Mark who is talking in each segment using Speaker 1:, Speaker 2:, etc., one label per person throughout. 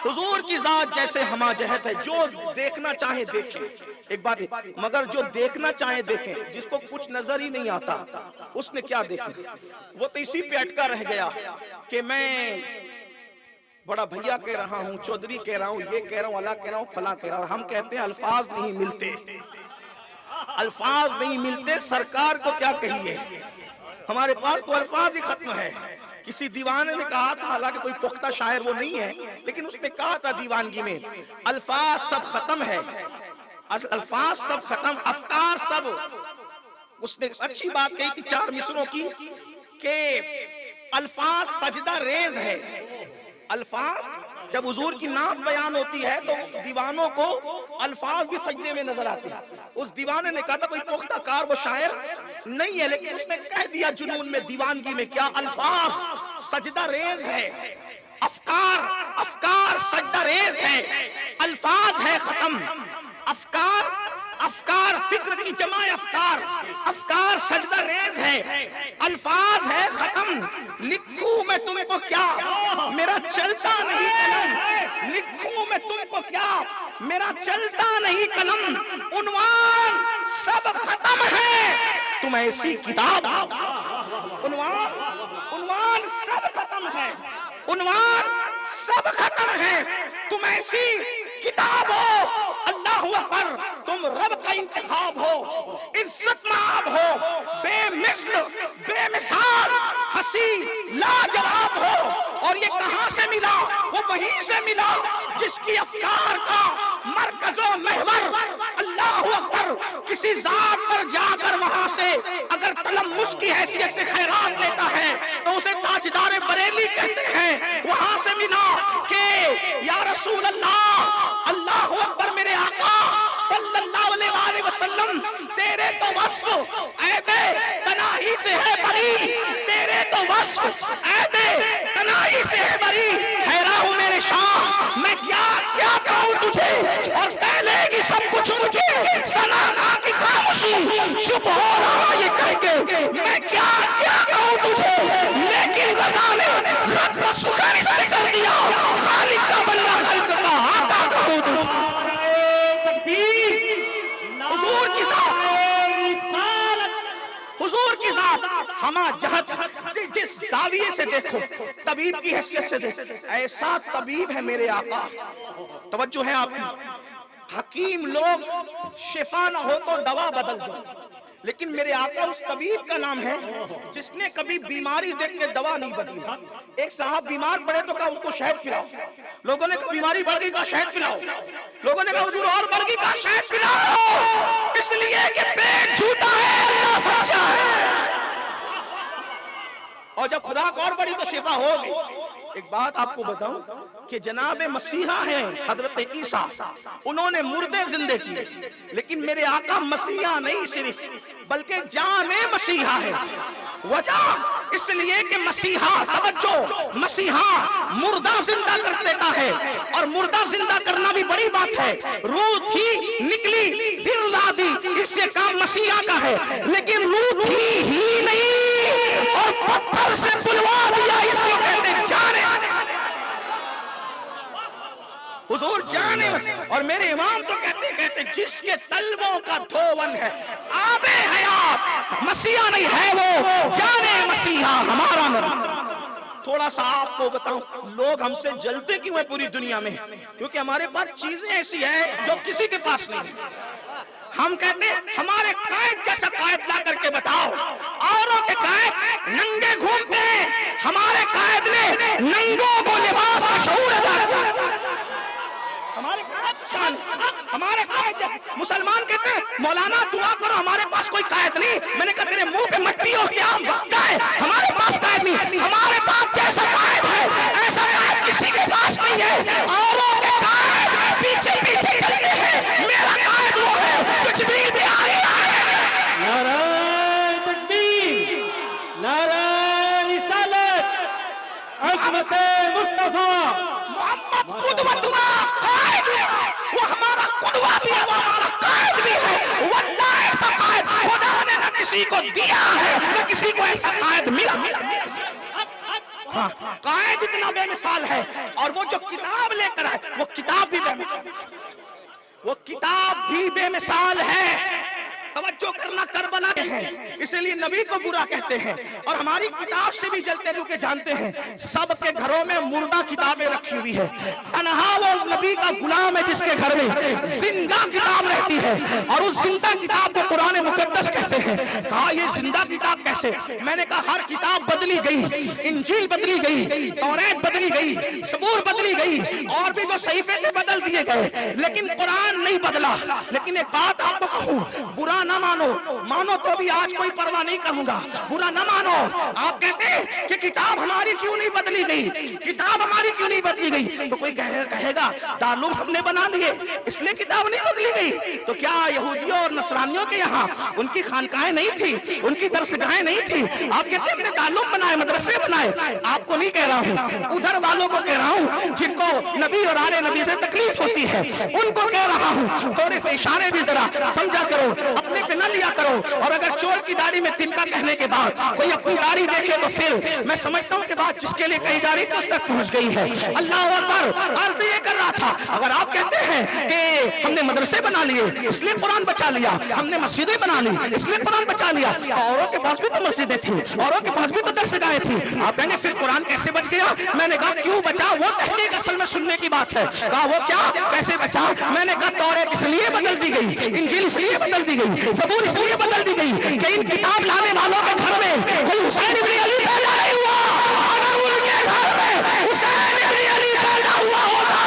Speaker 1: حضور کی ذات جیسے ہمہ جہت ہے، جو دیکھنا چاہیں دیکھیں. ایک بات ہے، مگر جو دیکھنا چاہیں دیکھیں، جس کو کچھ نظر ہی نہیں آتا اس نے کیا دیکھنا؟ وہ تو اسی پہ اٹکا رہ گیا کہ میں بڑا بھیا کہہ رہا ہوں، چودھری کہہ رہا ہوں، یہ کہہ رہا ہوں، اللہ کہہ رہا ہوں، فلاں کہہ رہا ہوں. اور ہم کہتے ہیں الفاظ نہیں ملتے، الفاظ نہیں ملتے. سرکار کو کیا کہیے، ہمارے پاس تو الفاظ ہی ختم ہے. کسی دیوانے نے کہا تھا، حالانکہ کوئی پختہ شاعر وہ نہیں ہے، لیکن اس نے کہا تھا دیوانگی میں، الفاظ سب ختم ہے، الفاظ سب ختم، افکار سب. اس نے اچھی بات کہی تھی 4 مصروں کی کہ الفاظ سجدہ ریز ہے. الفاظ جب حضور کی نعت بیان ہوتی ہے تو دیوانوں کو الفاظ بھی سجدے میں نظر آتے ہیں. اس دیوانے نے کہا تھا کوئی پختہ کار وہ شاعر نہیں ہے، لیکن اس نے کہہ دیا جنون میں، دیوانگی میں، کیا الفاظ سجدہ ریز ہے، افکار سجدہ ریز ہے، الفاظ ہے ختم. افکار فکر کی جمع افکار سجدہ ریز ہے، الفاظ ہے ختم. لکھوں میں تم کو کیا، میرا چلتا نہیں قلم، لکھوں میں تم کو کیا، میرا چلتا نہیں قلم. عنوان سب ختم ہے، تم ایسی کتاب، عنوان سب ختم ہے، عنوان سب ختم ہے، تم ایسی کتاب ہو. اللہ اکبر، تم رب کا انتخاب ہو، عزت مآب ہو، بے مثل بے مثال حسین لاجواب ہو. اور یہ کہاں سے ملا؟ وہ وہیں سے ملا جس کی افکار کا مرکز و محور اللہ اکبر کسی ذات پر جا کر وہاں سے اگر تلمس کی حیثیت سے خیرات لیتا ہے تو اسے تاجدار بریلی کہتے ہیں. وہاں سے ملا کہ یا رسول اللہ، اللہ اکبر، میرے آقا صلی اللہ علیہ وآلہ وسلم، تیرے تو وصف عیب تناہی سے ہے بری، تیرے تو وصف عیب تناہی سے ہے بری. حیران ہوں میرے شاہ، میں کیا کیا کہوں تجھے، اور کہہ لے گی سب کچھ مجھے سنانا کی خاموشی. چپ ہو رہا یہ کہہ کے میں کیا کیا کہوں تجھے، لیکن رضا نے رب کا سکر اس نے کر دیا. خالق کا بندہ خلق کا آقا کہوں تجھے. حضور کی ذات ہمہ جہت جس زاویے سے دیکھو، طبیب کی حیثیت سے دیکھو، ایسا طبیب ہے میرے آقا. توجہ ہے آپ کی، حکیم لوگ شفا نہ ہو تو دوا بدل دو، لیکن میرے آقا اس طبیب کا نام ہے جس نے کبھی بیماری دیکھ کے دوا نہیں بدلی. ایک صاحب بیمار پڑے تو کہا اس کو شہد پلاؤ، لوگوں نے کہا بیماری بڑھ گئی، کہا شہد پلاؤ، لوگوں نے کہا حضور اور بڑھ گئی، کہا شہد پلاؤ، اس لیے کہ پیٹ جھوٹا ہے اللہ سچا ہے. اور جب خدا کو اور بڑی تو شفا ہوگی. ایک بات آپ کو بتاؤں کہ جناب مسیحا ہیں حضرت عیسیٰ، انہوں نے مردے زندے کیے، لیکن میرے آقا مسیحا نہیں صرف بلکہ جان مسیحا ہے. وجہ اس لیے کہ مسیحا، توجہ، مسیحا مردہ زندہ کر دیتا ہے، اور مردہ زندہ کرنا بھی بڑی بات ہے. روح تھی نکلی پھر لا دی، اس سے کام مسیحا کا ہے. لیکن روح تھی ہی نہیں اور پتھر سے بلوا دیا، اس کو کہتے جانے. حضور جانے. اور میرے امام تو کہتے جس کے طلبوں کا دھون ہے آب حیات، مسیحا نہیں ہے وہ جانے مسیحا ہمارا نبی. تھوڑا سا آپ کو بتاؤں، لوگ ہم سے جلتے کیوں ہیں پوری دنیا میں؟ کیونکہ ہمارے پاس چیزیں ایسی ہیں جو کسی کے پاس نہیں. ہم کہتے ہیں ہمارے قائد جیسا قائد لا کر کے بتاؤ. اوروں کے قائد ننگے گھومتے ہیں، ہمارے قائد نے ننگوں کو لباس کا شعور ادا کیا. ہمارے قائد جیسے مسلمان کہتے ہیں مولانا دعا کرو، ہمارے پاس کوئی قائد نہیں. میں نے کہا تیرے منہ پہ مٹی ہوتی ہے، وقت ہے، ہمارے پاس قائد نہیں. ہمارے پاس جیسا قائد ہے ایسا قائد کسی کے پاس نہیں ہے. اوروں کے قائد پیچھے پیچھے چلتے ہیں، میرا قائد وہ ہے کچھ بھی آگے آگے.
Speaker 2: نعرہ تکبیر، نعرہ رسالت، عظمت مصطفیٰ
Speaker 1: محمد قدوتنا قائد ہے، وہ ہمارا قدوہ بھی ہے، وہ ہمارا قائد بھی ہے. واللہ ایسا قائد خدا نے نہ کسی کو دیا ہے نہ کسی کو ایسا قائد ملا. ہاں قائد اتنا بے مثال ہے، اور وہ جو کتاب لے کر آئے وہ کتاب بھی بے مثال ہے. توجہ کرنا کربلا ہے، اسی لیے نبی کو برا کہتے ہیں اور ہماری کتاب سے بھی جلتے کیونکہ جانتے ہیں سب کے گھروں میں مردہ کتابیں رکھی ہوئی ہے. تنہا وہ نبی کا غلام ہے جس کے گھر میں زندہ کتاب رہتی ہے اور اس زندہ کتاب کو قرآن مقدس کہتے ہیں. کہا یہ زندہ کتاب کیسے؟ میں نے کہا ہر کتاب بدلی گئی، انجیل بدلی گئی، توریت بدلی گئی، زبور بدلی گئی اور بھی جو صحیفے تھے بدل دیے گئے، لیکن قرآن نہیں بدلا. لیکن ایک بات آپ کو کہوں، برا نہ مانو، مانو تو بھی آج کوئی پرواہ نہیں کروں گا. برا نہ مانو. آپ کہتے ہیں کہ کتاب ہماری کیوں نہیں بدلی گئی، کتاب ہماری کیوں نہیں بدلی گئی، تو کوئی کہے گا دارالعلوم ہم نے بنا لیے اس لیے کتاب نہیں بدلی گئی. تو کیا یہودیوں اور نصرانیوں کے یہاں ان کی خانقاہیں نہیں تھی، ان کی درسگاہیں نہیں تھی؟ آپ کہتے ہیں کہ دارالعلوم بنائے، مدرسے بنائے. آپ کو نہیں کہہ رہا ہوں، ادھر والوں کو کہہ رہا ہوں جن کو نبی اور آل نبی سے تکلیف ہوتی ہے ان کو کہہ رہا ہوں تھوڑے سے اشارے بھی ذرا سمجھا کرو، اپنے پہ نہ لیا کرو. اور اگر چور کی داڑھی میں تنکا کہنے کے بعد کوئی اپنی داڑھی دیکھے تو پھر میں سمجھتا ہوں کہ بات جس کے لیے کہی جا رہی تھی اس تک پہنچ گئی ہے. اللہ اکبر. عرض یہ کر رہا تھا اگر آپ کہتے ہیں کہ ہم نے مدرسے بنا لیے اس لیے قرآن بچا لیا، ہم نے مسجدیں بنا لی اس لیے قرآن بچا لیا، اوروں کے پاس بھی تو مسجدیں تھیں، اوروں کے پاس بھی تو درسگاہیں تھیں. آپ کہیں گے پھر قرآن کیسے بچ گیا؟ میں نے کہا کیوں بچا وہ تحقیق اصل میں سننے کی بات ہے. کہا وہ کیا کیسے بچا؟ میں نے کہا توریت اس لیے بدل دی گئی، انجیل اس لیے بدل دی گئی، زبور اس لیے بدل دی گئی کہ ان کتاب لانے والوں کے گھر میں کوئی حسین ابن علی پیدا نہیں ہوا. اگر ان کے گھر میں حسین ابن علی پیدا ہوا ہوتا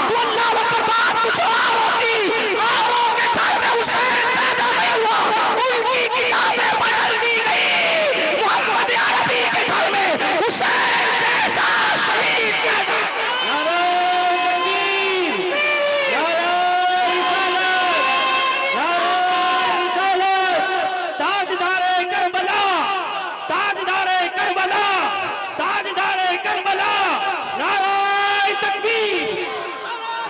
Speaker 1: تو اللہ اکبر بات کچھ اور ہوتی. اوروں کے گھر میں حسین پیدا نہیں ہوا، ان کی کتابیں بدل دی گئی. محمد عربی کے گھر میں حسین جیسا شہید پیدا.
Speaker 2: نعرہ تکبیر، نعرہ رسالت، نعرہ رسالت. تاجدار کربلا، تاجدار کربلا، تاجدار کربلا. نعرہ تکبیر.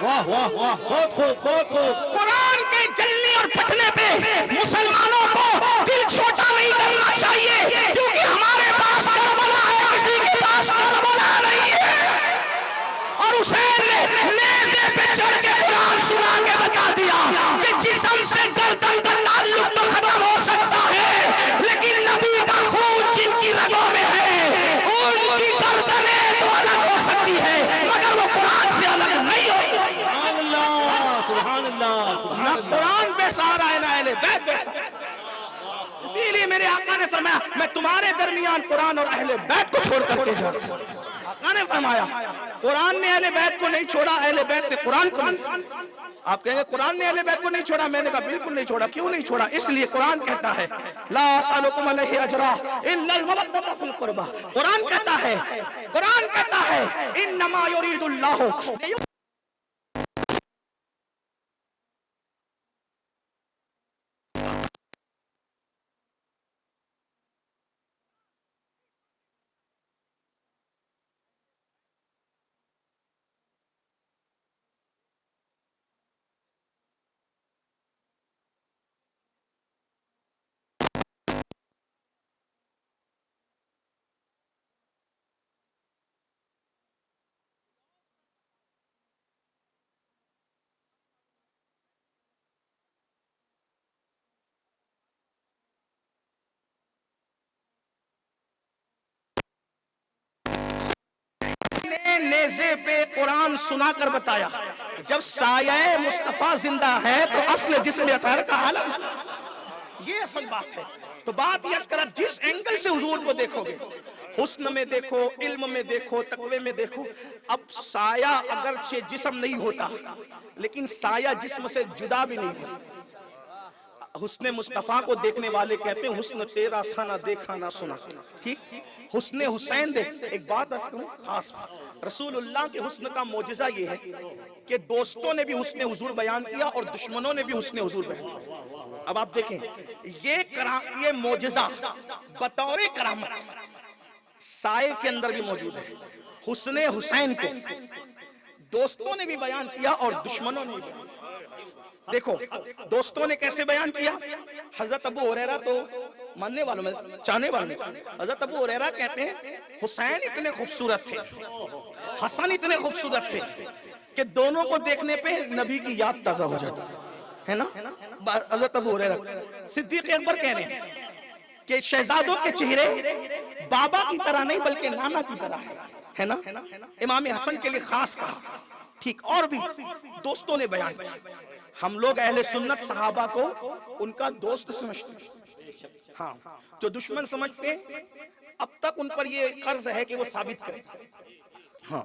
Speaker 2: واہ واہ واہ، بہت خوب بہت خوب.
Speaker 1: قرآن کے جلنے اور پھٹنے پہ مسلمانوں کو دل چھوٹا نہیں کرنا چاہیے کیونکہ ہمارے پاس کربلا ہے، کسی کے پاس کربلا نہیں ہے. اور حسین نے نیزے پہ چڑھ کے قرآن سنا کے بتا دیا کہ جسم سے گردن کا تعلق تو ختم ہو سکتا ہے لیکن نبی کا خون جن کی رگوں میں ہے ان کی گردنیں تو الگ ہو سکتی ہے مگر وہ قرآن سے الگ نہیں ہو سکتی.
Speaker 2: سبحان اللہ سبحان اللہ
Speaker 1: نہ
Speaker 2: سبحان اللہ.
Speaker 1: قرآن بے سہارا ہے نہ اہل بیت بے سہارا. اسی لیے میرے آقا نے فرمایا میں تمہارے درمیان قرآن اور اہل بیت کو چھوڑ کر کے جاؤں. آقا نے فرمایا قرآن نے اہل بیت کو نہیں چھوڑا، اہل بیت نے قرآن کو نہیں. آپ کہیں گے قرآن نے اہل بیت کو نہیں چھوڑا. میں نے کہا بالکل نہیں چھوڑا. کیوں نہیں چھوڑا؟ اس لیے قرآن کہتا ہے لا اسألکم علیہ اجرا الا المودۃ فی القربى. قرآن کہتا ہے انما یرید اللہ. نیزے پہ قرآن سنا کر بتایا جب سایہ مصطفیٰ زندہ ہے تو اصل جسم اثر کا عالم. یہ اصل بات ہے. تو بات یہ کرا جس اینگل سے حضور کو دیکھو گے، حسن میں دیکھو، علم میں دیکھو، تقوی میں دیکھو. اب سایہ اگرچہ جسم نہیں ہوتا لیکن سایہ جسم سے جدا بھی نہیں ہے. حسن مصطفیٰ کو دیکھنے والے کہتے ہیں حسن تیرا سا نہ دیکھا نہ سنا. ٹھیک حسن حسین دیکھ. ایک بات خاص رسول اللہ کے حسن کا معجزہ یہ ہے کہ دوستوں نے بھی حسن حضور بیان کیا اور دشمنوں نے بھی حسن حضور بیان کیا. اب آپ دیکھیں یہ معجزہ بطور کرامت سائے کے اندر بھی موجود ہے. حسن حسین کو دوستوں نے بھی بیان کیا اور دشمنوں نے بھی. دیکھو دوستوں نے کیسے بیان کیا. حضرت ابو ہریرہ تو ماننے والوں میں چاہنے والوں میں حضرت ابو ہریرہ کہتے ہیں حسین اتنے خوبصورت تھے، حسن اتنے خوبصورت تھے کہ دونوں کو دیکھنے پہ نبی کی یاد تازہ ہو جاتی ہے نا. حضرت ابو ہریرہ صدیق اکبر کہہ رہے ہیں کہ شہزادوں کے چہرے بابا کی طرح نہیں بلکہ نانا کی طرح ہے نا. امام حسن کے لیے خاص کہا. ٹھیک، اور بھی دوستوں نے بیان کیا. ہم لوگ اہل سنت صحابہ کو ان کا دوست سمجھتے ہیں. ہاں، جو دشمن سمجھتے ہیں اب تک ان پر یہ قرض ہے کہ وہ ثابت کریں. ہاں،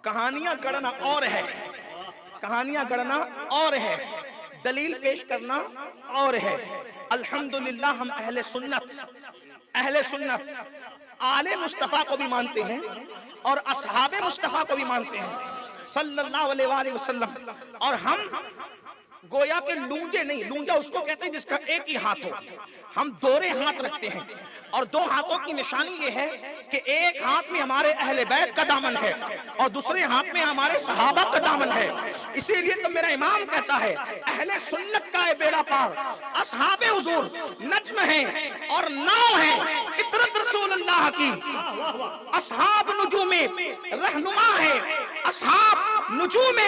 Speaker 1: کہانیاں گڑنا اور ہے، کہانیاں گڑنا اور ہے، دلیل پیش کرنا اور ہے. الحمدللہ ہم اہل سنت آل مصطفیٰ کو بھی مانتے ہیں اور اصحاب مصطفیٰ کو بھی مانتے ہیں صلی اللہ علیہ وآلہ وسلم. اور ہم گویا کہ لونجے نہیں، لونجا اس کو کہتے ہیں جس کا ایک ہی ہاتھ ہو. ہم دورے ہاتھ رکھتے ہیں اور دو ہاتھوں کی نشانی یہ ہے کہ ایک ہاتھ میں ہمارے اہل بیت کا دامن ہے اور دوسرے ہاتھ میں ہمارے صحابہ کا دامن ہے. اسی لیے تو میرا امام کہتا ہے اہل سنت کا بیڑا پار، اصحاب حضور نجم ہیں اور ناؤ ہیں، اطرت رسول اللہ کی. اصحاب نجوم رہنما ہے، اصحاب نجوم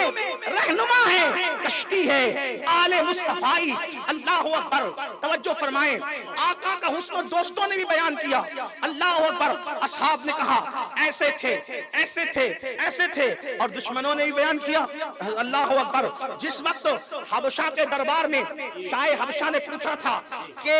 Speaker 1: رہنما ہے، کشتی ہے آل مصطفی. اللہ اکبر. توجہ فرمائیں، آقا کا حسن و دوستوں نے بھی بیان کیا. اللہ اکبر. اصحاب نے کہا ایسے تھے، ایسے تھے، ایسے تھے، اور دشمنوں نے بھی بیان کیا. اللہ اکبر. جس وقت حبشہ کے دربار میں شاہ حبشہ نے پوچھا تھا کہ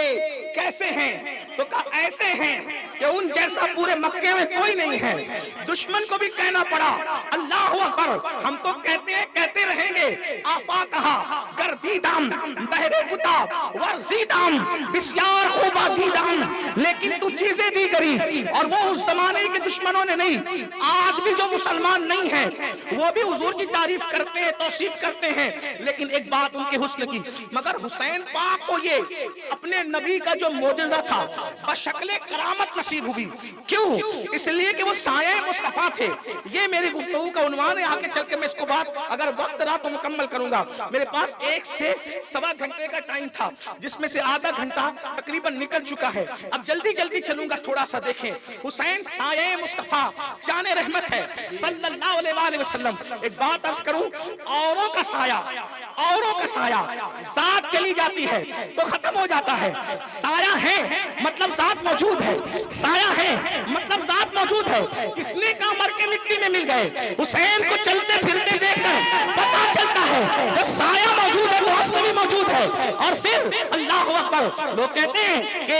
Speaker 1: کیسے ہیں تو کہا ایسے ہیں کہ ان جیسا پورے مکے میں کوئی نہیں ہے. دشمن کو بھی کہنا پڑا. اللہ اکبر. ہم تو کہتے ہیں، کہتے رہیں گے. آفا کہا گردیدام بہرے کتا ورزیدام بسیار خوبا دیدام، لیکن تو چیزیں دی کری. اور وہ اس زمانے کے دشمنوں نے نہیں، آج بھی جو مسلمان نہیں ہیں وہ بھی حضور کی تعریف کرتے ہیں، توصیف کرتے ہیں، لیکن ایک بات ان کے حسن کی. مگر حسین پاک کو یہ اپنے نبی کا جو معجزہ تھا بشکل کرامت نصیب ہوئی. کیوں؟ اس لیے کہ وہ سایہ مصطفیٰ تھے. یہ میری گفتگو کا عنوان ہے. آگے چل کے میں اس کو بات اگر وقت رہا تو مکمل کروں گا. میرے پاس 1 سے سوا گھنٹے کا ٹائم تھا جس میں سے آدھا گھنٹہ تقریباً نکل چکا ہے. اب جلدی جلدی چلوں گا. تھوڑا سا دیکھیں، حسین سایہ مصطفیٰ جان رحمت ہے صلی اللہ علیہ وآلہ وسلم. ایک بات عرض کروں، اوروں کا سایہ، اوروں کا سایہ ذات چلی جاتی ہے تو ختم ہو جاتا ہے. سایہ ہے مطلب ذات موجود ہے، سایہ ہے مطلب ذات موجود ہے. کس نے کہا مر کے مٹی میں مل گئے؟ حسین کو چلتے پھرتے دیکھ کر پتا چلتا ہے جب سایہ موجود ہے تو اصل بھی موجود ہے. اور پھر اللہ اکبر. لوگ کہتے ہیں کہ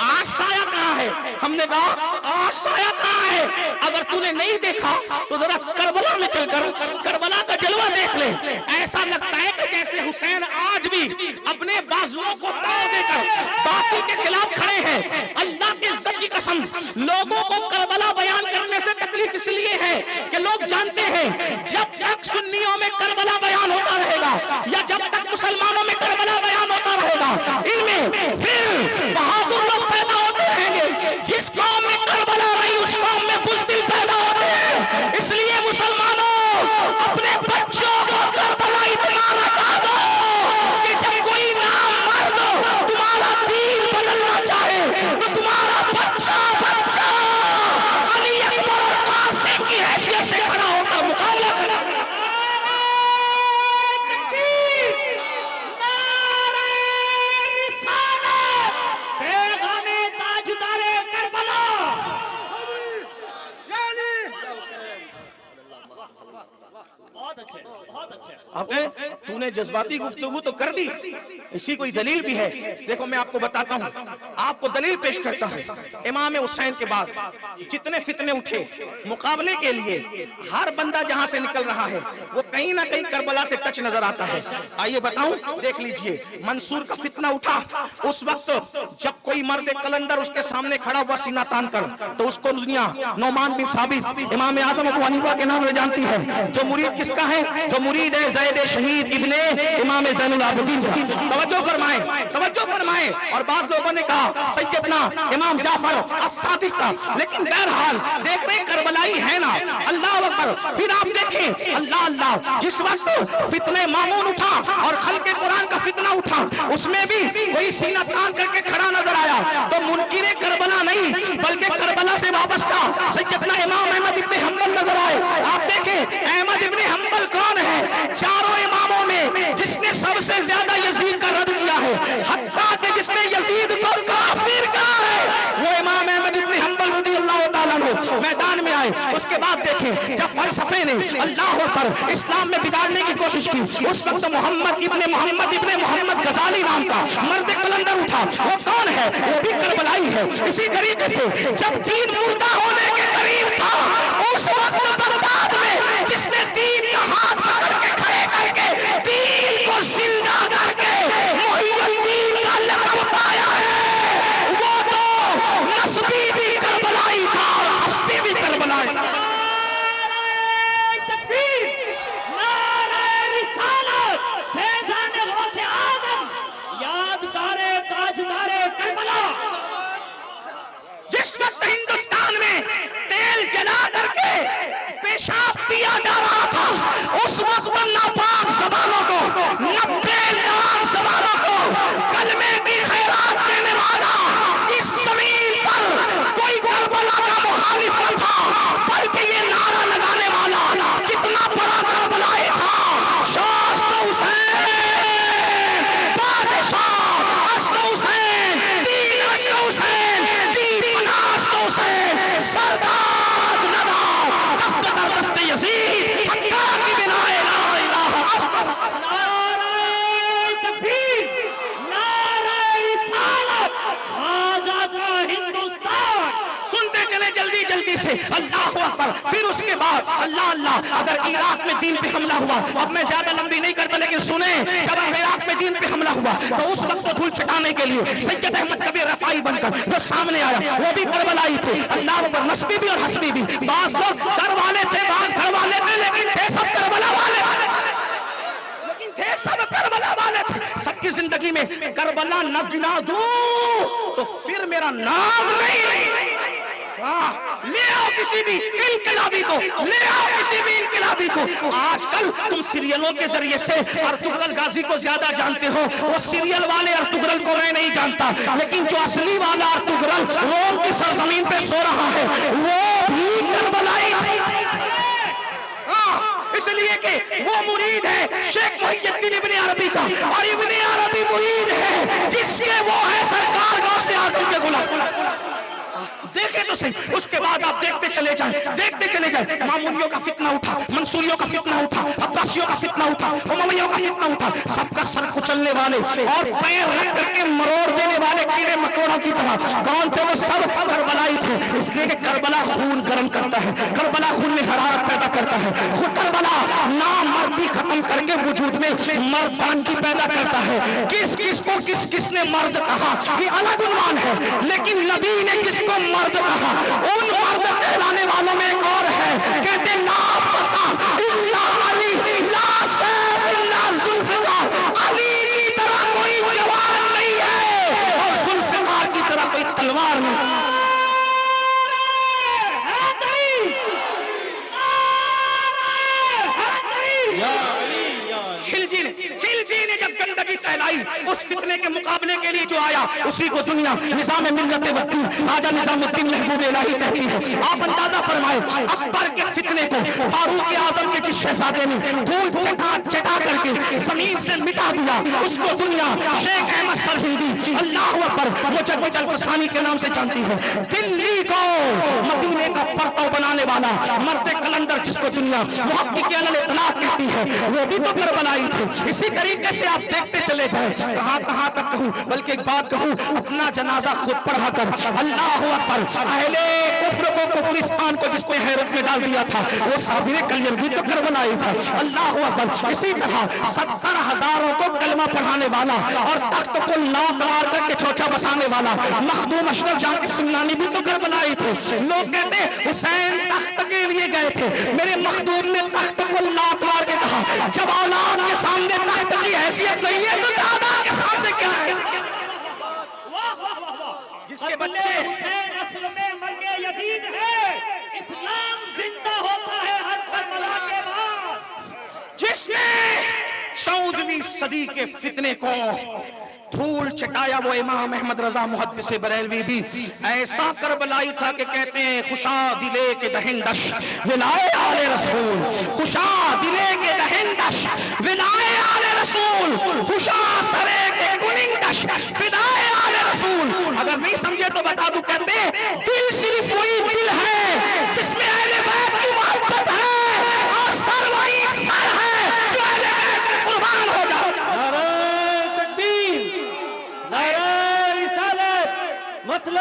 Speaker 1: آج سایہ کہاں ہے؟ ہم نے کہا آج سایہ کہاں ہے؟ اگر تو نے نہیں دیکھا تو ذرا کربلا میں چل کر کربلا کا جلوہ دیکھ لے. ایسا لگتا ہے کہ جیسے حسین آج بھی اپنے بازوؤں کو تاؤ دے کر باطل کے خلاف کھڑے ہیں. اللہ کی عزت کی قسم، لوگوں کو کربلا بیان کرنے سے تکلیف اس لیے ہے کہ لوگ جانتے ہیں جب تک سنیوں میں کربلا بیان ہوتا رہے گا یا جب تک مسلمانوں میں کربلا بیان ہوتا رہے گا، ان میں پھر بہادر لوگ پیدا ہوتے رہیں گے. جس قوم میں کربلا نہیں اس قوم میں بزدل پیدا ہوتے ہیں. اس لیے مسلمانوں اپنے بچوں کو کربلا اتنا رکھا دو کہ جب کوئی نام مرد تمہارا دین بدلنا چاہے تو تمہارا بچہ بچہ علی اکبر اور قاسم کی حیثیت سے کھڑا ہو کر مقابلہ کرے. آپ کہیں تو نے جذباتی گفتگو تو کر دی، اسی کوئی دلیل بھی ہے. دیکھو میں آپ کو بتاتا ہوں، آپ کو دلیل پیش کرتا ہوں. امام حسین کے بعد جتنے فتنے اٹھے مقابلے کے لیے، ہر بندہ جہاں سے نکل رہا ہے وہ کہیں نہ کہیں کربلا سے ٹچ نظر آتا ہے. آئیے بتاؤں، دیکھ لیجئے. منصور کا فتنہ اٹھا اس وقت جب کوئی مرد قلندر اس کے سامنے کھڑا ہوا سینہ تان کر تو اس کو دنیا نعمان بن ثابت امام اعظم ابو حنیفہ کے نام میں جانتی ہے. جو مرید کس کا ہے؟ جو مرید ہے زید شہید ابن امام زین العابدین کا. توجہ فرمائیں، توجہ فرمائیں. اور بعض لوگوں نے کہا سیدنا امام جعفر الصادق کا، لیکن بہرحال دیکھ رہے کربلائی ہے نا. اللہ اکبر. پھر آپ دیکھیں اللہ اللہ، جس وقت فتنہ مامون اٹھا اور خلق قرآن کا فتنہ اٹھا اس میں بھی وہی سینہ تان کر کے کھڑا نظر آیا. تو منکر کربلا نہیں بلکہ کربلا سے وابستہ سیدنا امام احمد ابن حنبل نظر آئے. آپ دیکھیں احمد ابن حنبل کون بعد دیکھیں جب فلسفے نے اللہ پر اسلام میں بگاڑنے کی کوشش کی، اس وقت محمد ابن محمد غزالی نام کا مرد قلندر اٹھا. وہ کون ہے؟ وہ بھی کربلائی ہے. اسی طریقے سے جب دین مردہ ہونے کے قریب تھا، اس وقت بغداد میں جس نے دین کا ہاتھ پکڑ کے کھڑے کر کے دین کو زندہ کر کے محی الدین کا لقب پایا ہے، وہ تو نسبی بھی کربلائی تھا اور حسبی بھی کربلائی تھا. جس وقت ہندوستان میں تیل جلا کر کے پیشاب پیا جا رہا تھا، اس وقت ناپاک زبانوں کو 90 لاکھ زبانوں کو کلمے کی خیرات دینے والا اس زمین پر کوئی کربلا کا مخالف نہ تھا، بلکہ یہ نعرہ لگانے والا کتنا بڑا کربلائی تھا. شاست حسین بادشاہ، اشت حسین دین، اشت حسین دین، پناہ حسین سردار ندا، دست در دست یزید، حقہ کی بنا لا الہ اشت.
Speaker 2: نعرہ تکبیر، نعرہ رسالت، خواجہ کا ہندوستان.
Speaker 1: سنتے چلے جلدی سے اللہ اکبر. پھر اس کے بعد اللہ اگر عراق میں دین پہ حملہ ہوا، اب میں زیادہ لمبی نہیں کرتا لیکن سنیں، جب عراق میں دین پہ حملہ ہوا تو اس وقت دھول چھٹانے کے لیے سید احمد کبیر رفاعی بن کر جو سامنے آیا وہ بھی کربلائی تھے. اللہ اکبر. نسبی بھی اور حسبی بھی. بعض لوگ گھر والے تھے، بعض گھر والے تھے، لیکن تھے سب کربلا والے، لیکن تھے سب کربلا والے تھے. سب کی زندگی میں کربلا نہ گنا دوں تو پھر میرا نام نہیں. لے آؤ کسی بھی انقلابی کو، لے آؤ کسی بھی انقلابی کو. آج کل تم سیریلوں کے ذریعے سے ارطغرل غازی کو زیادہ جانتے ہو. وہ سیریل والے ارطغرل کو میں نہیں جانتا، لیکن جو اصلی والا ارطغرل روم کی سرزمین پہ سو رہا ہے وہ بھی کربلائی تھی. اس لیے کہ وہ مرید ہے شیخ محی الدین ابن عربی کا، اور ابن عربی مرید ہے جس کے وہ ہے سرکار غوث اعظم کے غلام. دیکھیں تو صحیح. اس کے بعد آپ دیکھتے چلے جائیں مامونیوں کا فتنہ اٹھا، منصوریوں کا فتنہ اٹھا، عباسیوں کا فتنہ اٹھا، امویوں کا فتنہ اٹھا. سب کا سر کچلنے والے اور پیر رکھ کر کے مروڑ دینے والے کیڑے مکوڑوں کی طرح کون تھے؟ وہ سب کربلائی تھے. اس لیے کہ کربلا خون گرم کرتا ہے، کربلا خون میں حرارت پیدا کرتا ہے. کربلا نامردی ختم کر کے وجود میں مردان کی پیدا کرتا ہے. کس کو کس نے مرد کہا یہ الگ عنوان ہے، لیکن نبی نے جس کو مرد کہا ان مرد کہلانے والوں میں ایک اور ہے. کہتے لا فتح الا علی، لا سیف الا ذوالفقار. علی کی طرح کوئی جوان نہیں ہے اور ذوالفقار کی طرح کوئی تلوار نہیں. خلجی نے جب گندگی پھیلائی اس فتنے کے مقابلے کے لیے جو آیا اسی کو دنیا نظام ملت وکیل خواجہ نظام الدین محبوب الہی کہتی ہے. آپ اندازہ فرمائے اکبر کے فتنے کو فاروق اعظم کے جس شہزادے نے دھول چٹا کر کے زمین سے مٹا دیا، اس کو دنیا شیخ احمد سرہندی اللہ اکبر مجدد الفسانی کے نام سے جانتی ہے. دلی کو مدینے کا پرتو بنانے والا مرد قلندر جس کو دنیا محقق الاطلاق کہتی ہے وہ بھی تو کربلائی تھے. اسی طریقے سے آپ دیکھتے چلے جائیں. کہاں تک کہوں، بلکہ ایک بات کہوں، اپنا جنازہ خود پڑھا کر اللہ اکبر. اہل کفر کو کفرستان کو جس نے حیرت میں ڈال دیا تھا وہ صابر کلیم بھی تو کربلائی تھا. اللہ اکبر. اسی طرح 70,000 کو کلمہ پڑھانے والا اور تخت کو لات مار کر کے چوچا بسانے والا مخدوم اشرف جان کے سمنانی بھی تو کربلائی تھے. لوگ کہتے حسین تخت کے لیے گئے تھے، میرے مخدوم نے تخت کو لات مار کے کہا جب اولاد کے سامنے تخت کی حیثیت نہیں ہے تو دادا کے سامنے کیا ہے؟ جس کے بچے
Speaker 2: حسین اصل میں مرگ یزید ہے. اسلام زندہ ہوتا ہے ہر کربلا کے بعد.
Speaker 1: جس نے 14ویں صدی کے فتنے کو دھول چٹایا وہ امام احمد رضا محدث بریلوی بھی ایسا کربلائی تھا کہ کہتے ہیں خوشا دلے کے دہندش ولائے آل رسول، خوشا دلے کے دہندش ولائے آل رسول، خوشا سرے کے کنندش فدائے آل رسول. اگر نہیں سمجھے تو بتا دوں، کہتے دل صرف وہی دل ہے جس میں اہل بیت کی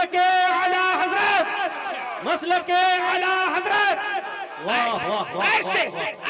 Speaker 3: مسلک اعلی حضرت، مسلک اعلی حضرت. واہ واہ واہ.
Speaker 1: ایسے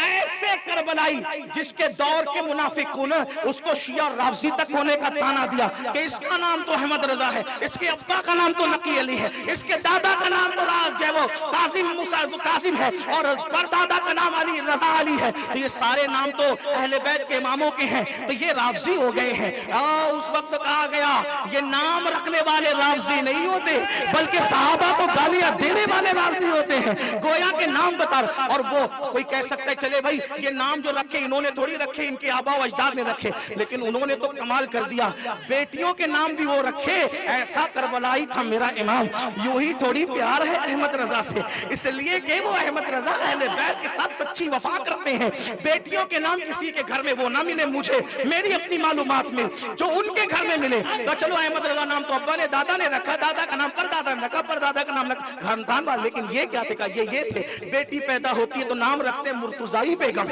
Speaker 1: ایسے کربلائی جس کے دور کے منافقون اس کو شیعہ رافضی تک ہونے کا تانا دیا کہ اس کا نام تو احمد رضا ہے، اس کے ابا کا نام تو نقی علی ہے، اس کے دادا کا نام تو جو ہے وہ قاسم ہے، اور پردادا کا نام علی رضا علی ہے. یہ سارے نام تو اہل بیت کے اماموں کے ہیں، تو یہ رافضی ہو گئے ہیں. اس وقت کہا گیا یہ نام رکھنے والے رافضی نہیں ہوتے بلکہ صحابہ کو گالیاں دینے والے رافضی ہوتے ہیں. گویا کے نام بتا. اور وہ کوئی کہہ سکتا ہے چلے بھائی یہ نام جو رکھے انہوں نے تھوڑی رکھے، ان کے آبا و اجداد نے رکھے، لیکن انہوں نے تو کمال کر دیا، بیٹیوں کے نام بھی وہ رکھے. ایسا کربلائی تھا میرا امام. یوں ہی تھوڑی پیار ہے احمد رضا سے، اس لیے کہ وہ احمد رضا اہل بیت کے ساتھ سچی وفا کرتے ہیں. بیٹیوں کے نام کسی کے گھر میں وہ نہ ملے مجھے، میری اپنی معلومات میں جو ان کے گھر میں ملے. تو چلو احمد رضا نام تو ابا نے دادا نے رکھا، دادا کا نام پردادا نے رکھا، پردادا کا نام رکھا خاندان والا. لیکن یہ کیا تھے؟ یہ تھے بیٹی پیدا ہوتی ہے تو نام رکھتے ہیں مرتضائی بیگم.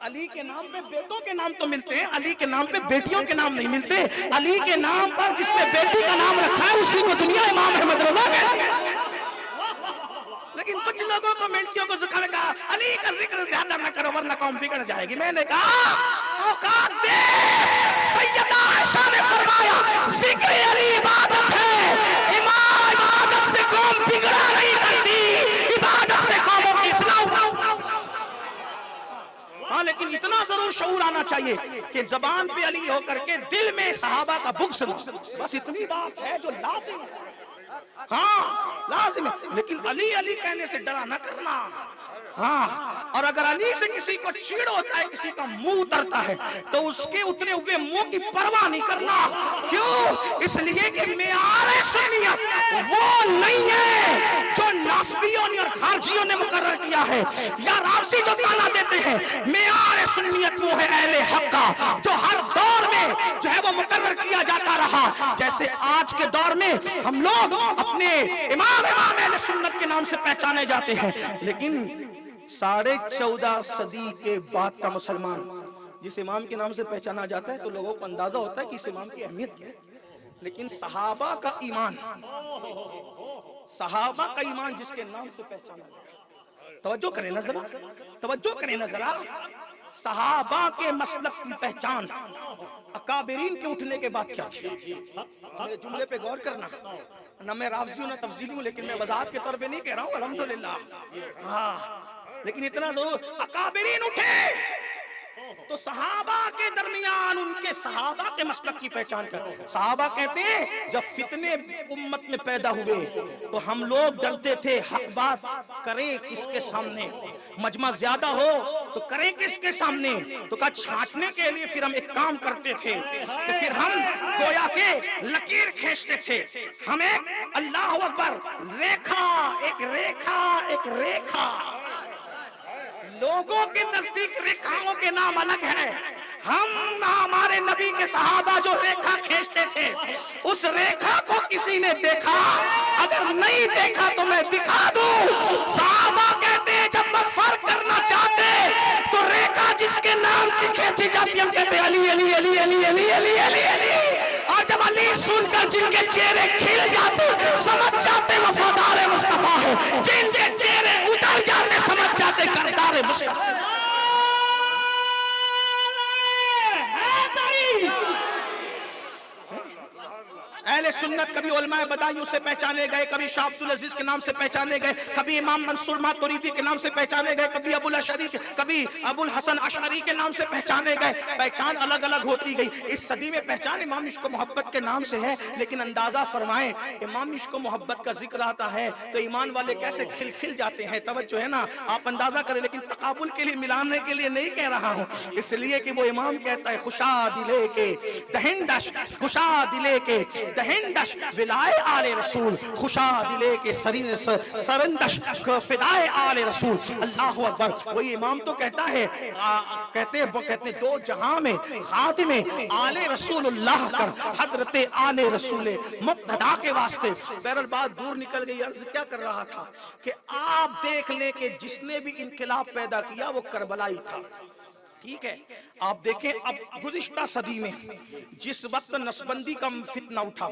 Speaker 1: علی کے نام پہ بیٹوں کے نام تو ملتے ہیں، علی کے نام پہ بیٹیوں کے نام نہیں ملتے. علی کے نام پر جس نے بیٹی کا نام رکھا ہے اسی کو دنیا امام احمد رضا کہتے ہیں. لیکن کچھ لوگوں کو منٹیوں کو ذکر کہا علی کا ذکر زیادہ نہ کرو ورنہ قوم بگڑ جائے گی. میں نے کہا اوقات دے. سیدہ عائشہ نے فرمایا ذکر علی عبادت ہے، امام عبادت سے قوم بگڑا نہیں کرتی، عبادت سے قوموں کی اصلاح. ہاں لیکن اتنا ضرور شعور آنا چاہیے کہ زبان پہ علی ہو کر کے دل میں صحابہ کا بغض نہ. بس اتنی بات ہے جو لازم ہے. ہاں لازم ہے، لیکن علی علی کہنے سے ڈرا نہ کرنا. ہاں اور اگر علی سے کسی کو چیڑ ہوتا ہے، کسی کا منہ اترتا ہے تو اس کے اترے ہوئے منہ کی پرواہ نہیں کرنا. کیوں؟ اس لیے کہ معیار سنیت وہ نہیں ہے جو ناسبیوں نے اور خارجیوں نے مقرر کیا ہے یا رافضی جو تانا دیتے ہیں. معیار سنیت وہ ہے اہل حق کا جو ہر دور میں جو ہے وہ مقرر کیا جاتا رہا. جیسے آج کے دور میں ہم لوگ اپنے امام اہل سنت کے نام سے پہچانے جاتے ہیں، لیکن 14.5 صدی کے بعد کا مسلمان جس امام کے نام سے پہچانا جاتا ہے تو لوگوں کو اندازہ ہوتا ہے کہ اس امام کی اہمیت کیا ہے. لیکن صحابہ کا ایمان، صحابہ کا ایمان جس کے نام سے پہچانا جاتا ہے، توجہ کریں نا ذرا، توجہ کریں نا ذرا. صحابہ کے مسلک کی پہچان اکابرین کے اٹھنے کے بعد کیا تھی؟ میرے جملے پہ غور کرنا. نہ میں رافضی ہوں نہ تفضیلی ہوں، لیکن میں وضاحت کے طور پہ نہیں کہہ رہا ہوں الحمدللہ. ہاں لیکن اتنا ضرور اکابرین اٹھے تو صحابہ کے درمیان ان کے صحابہ کے مسلک کی پہچان کر. صحابہ کہتے ہیں جب فتنے امت میں پیدا ہوئے تو ہم لوگ ڈرتے تھے حق بات کریں کس کے سامنے، مجمع زیادہ ہو تو کریں کس کے سامنے. تو کہا چھانٹنے کے لیے پھر ہم ایک کام کرتے تھے کہ پھر ہم گویا کے لکیر کھینچتے تھے. ہمیں اللہ اکبر ریکھا ایک ریکھا ایک ریکھا. لوگوں کے نزدیک ریکھاؤں کے نام الگ ہے. ہم ہمارے نبی کے صحابہ جو ریکھا کھینچتے تھے اس ریکھا کو کسی نے دیکھا؟ اگر نہیں دیکھا تو میں دکھا دوں. صحابہ کہتے ہیں جب میں فرق کرنا چاہتے تو ریکھا جس کے نام کی کھینچی جاتی ہم کہتے ہیں علی علی علی علی علی علی علی علی. اور جب علی سن کر جن کے چہرے کھل جاتے سمجھ جاتے وفادار مصطفیٰ ہے، جن کے چہرے اتر جاتے سمجھ جاتے کردار مصطفیٰ. اہل سنت کبھی علماء بدایوں سے پہچانے گئے، کبھی شاہ عبد العزیز کے نام سے پہچانے گئے، کبھی امام منصور ماتوریدی کے نام سے پہچانے گئے، کبھی ابو الاشعری کبھی ابو الحسن اشعری کے نام سے پہچانے گئے. پہچان الگ الگ ہوتی گئی. اس صدی میں پہچان امام عشق و محبت کے نام سے ہے. لیکن اندازہ فرمائیں امام عشق و محبت کا ذکر آتا ہے تو ایمان والے کیسے کھل کھل جاتے ہیں. توجہ ہے نا، آپ اندازہ کریں. لیکن تقابل کے لیے ملانے کے لیے نہیں کہہ رہا ہوں، اس لیے کہ وہ امام کہتا ہے خوشا دلے کے دہندش، خوشا دلے کے دہندش ولائے آل رسول، خوشا دلے کے سرندش فدائے آل رسول. اللہ اکبر. وہی امام تو کہتا ہے کہتے ہیں دو جہاں میں خادم آل رسول اللہ کر حضرت آل رسول مقتدا کے واسطے. بہرحال بات دور نکل گئی. عرض کیا کر رہا تھا کہ آپ دیکھ لیں کہ جس نے بھی انقلاب پیدا کیا وہ کربلائی تھا. ٹھیک ہے. آپ دیکھیں اب گزشتہ صدی میں جس وقت نسبندی کا فتنہ اٹھا،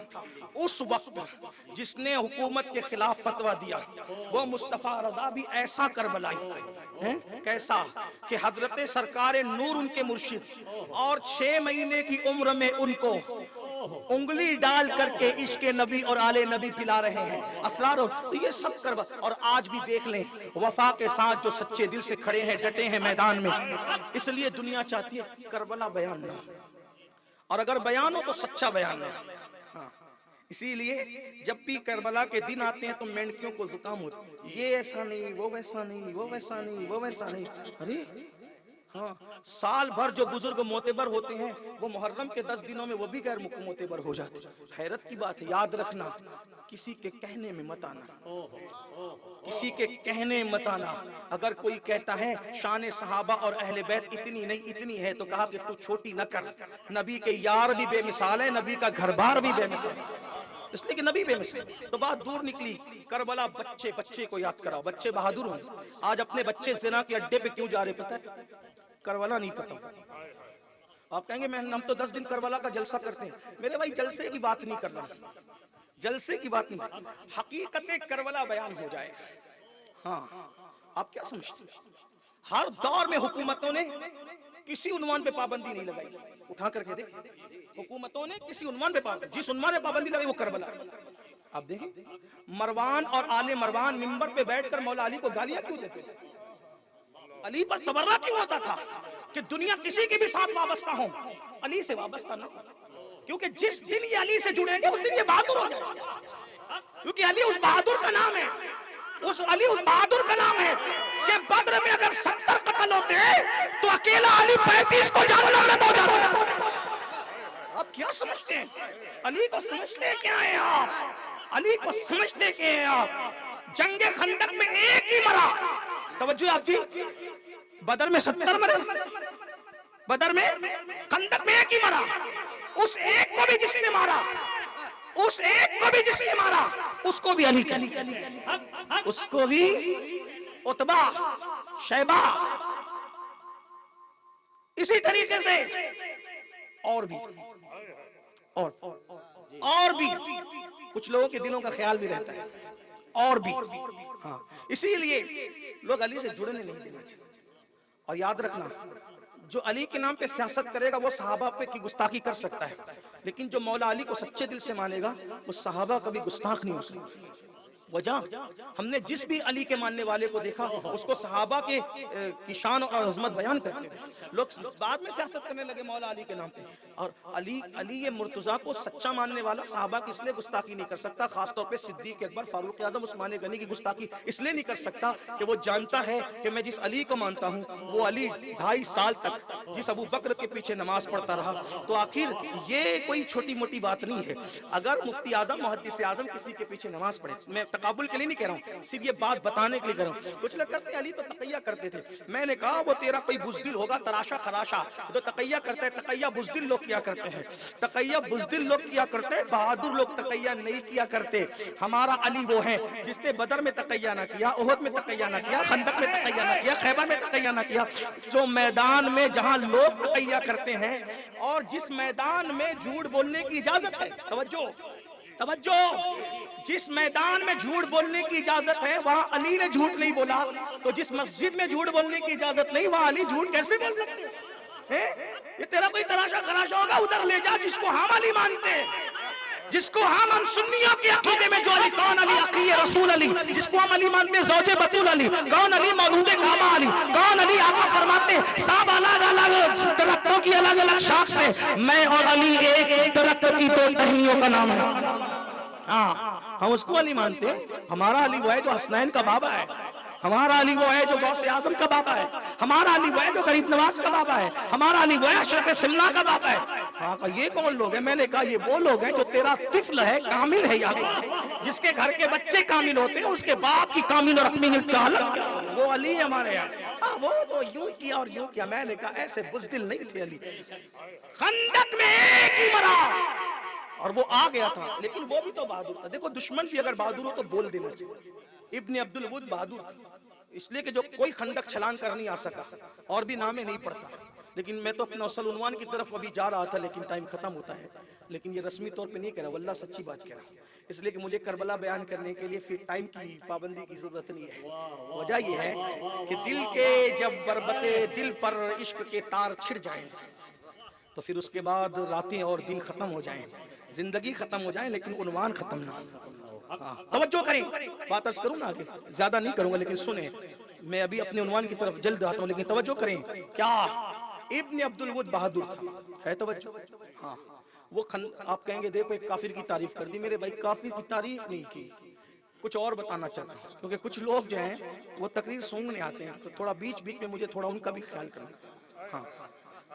Speaker 1: اس وقت جس نے حکومت کے خلاف فتویٰ دیا وہ مصطفیٰ رضا بھی ایسا کربلائی، کیسا کہ حضرت سرکار نور ان کے مرشد، اور 6 مہینے کی عمر میں ان کو انگلی ڈال کر کے عشق نبی اور آل نبی پلا رہے ہیں اسرار. تو یہ سب کربلا. اور آج بھی دیکھ لیں وفا کے ساتھ جو سچے دل سے کھڑے ہیں، ڈٹے ہیں میدان میں. اس لیے دنیا چاہتی ہے کربلا بیان نہ ہو، اور اگر بیان ہو تو سچا بیان ہو. اسی لیے جب بھی کربلا کے دن آتے ہیں تو مینڈکیوں کو زکام ہوتا ہے، یہ ایسا نہیں، وہ ویسا نہیں، وہ ویسا نہیں، وہ ویسا نہیں. ارے ہاں، سال بھر جو بزرگ معتبر ہوتے ہیں وہ محرم کے 10 دنوں میں وہ بھی غیر معتبر ہو جاتے ہیں. حیرت کی بات ہے. یاد رکھنا کسی کے کہنے میں مت آنا، کسی کے کہنے مت آنا. اگر کوئی کہتا ہے شان صحابہ اور اہل بیت اتنی نہیں اتنی ہے تو کہا کہ تو چھوٹی نہ کر. نبی کے یار بھی بے مثال ہے، نبی کا گھر بار بھی بے مثال ہے، اس لیے کہ نبی بے مثال. تو بات دور نکلی. کربلا بچے کو یاد کراؤ. بچے بہادر ہوں. آج اپنے بچے زنا کے اڈے پہ کیوں جا رہے پتہ ہے؟ کربلا نہیں پتہ. آپ کہیں گے ہم تو 10 دن کربلا کا جلسہ کرتے ہیں. میرے بھائی جلسے کی بات نہیں کرنا، جلسے کی بات نہیں، حقیقت کربلا بیان ہو جائے. ہاں آپ کیا سمجھتے ہیں؟ ہر دور میں حکومتوں نے کسی عنوان پہ پابندی نہیں لگائی. اٹھا کر کے دیکھ، حکومتوں نے کسی عنوان پہ پابندی، جس عنوان پہ پابندی لگائی وہ کربلا. آپ دیکھیں مروان اور آل مروان منبر پہ بیٹھ کر مولا علی کو گالیاں کیوں دیتے تھے؟ علی پر تبرہ کیوں ہوتا تھا کہ دنیا کسی کے بھی ساتھ وابستہ ہوں، علی سے وابستہ نہ، کیونکہ جس دن یہ علی سے جڑیں گے اس دن یہ بہادر ہو جائیں گے. کیونکہ علی اس بہادر کا نام ہے، علی اس بہادر کا نام ہے کہ بدر میں اگر 70 قتل ہوتے ہیں تو اکیلا علی 35 کو جہنم میں پہنچاتا. آپ کیا سمجھتے ہیں؟ علی کو سمجھتے کیا ہیں آپ؟ علی کو سمجھتے کیا ہیں آپ؟ جنگ خندق میں ایک ہی مرا. توجہ آپ کی، بدر میں 70 مرے، بدر میں خندق میں ایک ہی مرا. اس ایک کو بھی جس نے مارا، اس ایک کو بھی جس نے مارا اس کو بھی علی کہا، اس کو بھی عتبہ شیبہ. اسی طریقے سے اور بھی کچھ لوگوں کے دلوں کا خیال بھی رہتا ہے، اور بھی. ہاں اسی لیے لوگ علی سے جڑنے نہیں دینا چاہیے. اور یاد رکھنا جو علی کے نام پہ سیاست کرے گا وہ صحابہ پہ کی گستاخی کر سکتا ہے، لیکن جو مولا علی کو سچے دل سے مانے گا وہ صحابہ کبھی گستاخ نہیں ہو سکتا. وجہ ہم نے جس بھی علی کے ماننے والے کو دیکھا اس کو صحابہ کی شان اور عظمت بیان کرتے ہیں. لوگ بعد میں سیاست کرنے لگے مولا علی کے نام پہ. اور علی یہ مرتضیٰ کو سچا ماننے والا صحابہ کی اس لیے گستاخی نہیں کر سکتا، خاص طور پہ صدیق اکبر، فاروق اعظم، عثمان غنی کی گستاخی اس لیے نہیں کر سکتا کہ وہ جانتا ہے کہ میں جس علی کو مانتا ہوں وہ علی 2.5 سال تک جس ابو بکر کے پیچھے نماز پڑھتا رہا. تو آخر یہ کوئی چھوٹی موٹی بات نہیں ہے. اگر مفتی اعظم، محدث اعظم کسی کے پیچھے نماز پڑھے، میں تقابل کے لیے نہیں کہہ رہا ہوں، صرف یہ بات بتانے کے لیے کہہ رہا ہوں. کچھ لوگ کہتے ہیں علی تو تقیہ کرتے تھے. میں نے کہا وہ تیرا کوئی بزدل ہوگا تراشا خراشا جو تقیہ کرتا ہے. تقیہ بزدل لوگ کیا کرتے ہیں، تقیہ بزدل لوگ کیا کرتے ہیں، بہادر لوگ تقیہ نہیں کیا کرتے. ہمارا علی وہ ہے جس نے بدر میں تقیہ نہ کیا، احد میں تقیہ نہ کیا، خندق میں تقیہ نہ کیا، خیبر میں تقیہ نہ کیا. جو میدان میں جہاں لوگ تقیہ کرتے ہیں اور جس میدان میں جھوٹ بولنے کی اجازت ہے، توجہ، جس میدان میں جھوٹ بولنے کی اجازت ہے وہاں علی نے جھوٹ نہیں بولا، تو جس مسجد میں جھوٹ بولنے کی اجازت نہیں وہاں علی جھوٹ کیسے بول سکتے ہیں؟ یہ تیرا کوئی تراشا خراشا ہوگا ادھر لے جا جس کو ہم علی مانتے ہیں، جس کو ہم سنیوں کے عقیدے میں جو علی کون علی عقی رسول علی، جس کو ہم علی مانتے ہیں زوج بطول علی، کون علی مولود کعبہ علی، کون علی آقا فرماتے سب الگ الگ درختوں کی الگ الگ شاخ سے میں اور علی ایک درخت کی 2 ٹہنیوں کا نام ہے. ہاں ہم اس کو علی مانتے ہیں. ہمارا علی وہ ہے جو حسنین کا بابا ہے، ہمارا علی وہ ہے جو غوث اعظم کا بابا ہے، ہمارا علی وہ ہے جو غریب نواز کا بابا ہے، ہمارا علی وہ ہے اشرف سمنا کا بابا ہے. ہاں یہ کون لوگ ہیں؟ میں نے کہا یہ وہ لوگ ہیں جو تیرا طفل ہے، کامل ہے، یاد جس کے گھر کے بچے کامل ہوتے ہیں اس کے باپ کی کامل اور اپنی تعلق وہ علی ہمارے یہاں. وہ تو یوں کیا اور یوں کیا. میں نے کہا ایسے بزدل نہیں تھے علی. خندق میں ایک ہی مرا اور وہ آ گیا تھا، لیکن وہ بھی تو بہادر تھا. دیکھو دشمن بھی اگر بہادر ہو تو بول دینا چاہیے. ابن عبد الود بہادر اس لیے کہ جو کوئی خندق چھلانگ کر نہیں آ سکا اور بھی نامے نہیں پڑتا. لیکن میں تو اپنا اصل عنوان کی طرف ابھی جا رہا تھا، لیکن ٹائم ختم ہوتا ہے، لیکن یہ رسمی طور پہ نہیں کہہ رہا، واللہ سچی بات کہہ رہا ہوں، اس لیے کہ مجھے کربلا بیان کرنے کے لیے پھر ٹائم کی پابندی کی ضرورت نہیں ہے۔ وجہ یہ ہے کہ دل کے جب بربط دل پر عشق کے تار چھڑ جائیں تو پھر اس کے بعد راتیں اور دن ختم ہو جائیں، زندگی ختم ہو جائیں، لیکن عنوان ختم نہ ہو۔ توجہ کریں، بات عرض کروں نا آگے، زیادہ نہیں کروں گا لیکن سنیں، میں ابھی اپنے عنوان کی طرف جلد آتا ہوں، لیکن توجہ کریں۔ کیا ابن عبد الود بہادر تھا، ہے توجہ؟ ہاں، وہ آپ کہیں گے دیکھو ایک کافر کی تعریف کر دی، میرے بھائی کافر کی تعریف نہیں کی، کچھ اور بتانا چاہتا ہوں، کیونکہ کچھ لوگ جو ہیں وہ تقریر سننے آتے ہیں تو تھوڑا بیچ بیچ میں مجھے تھوڑا ان کا بھی خیال کرنا۔ ہاں،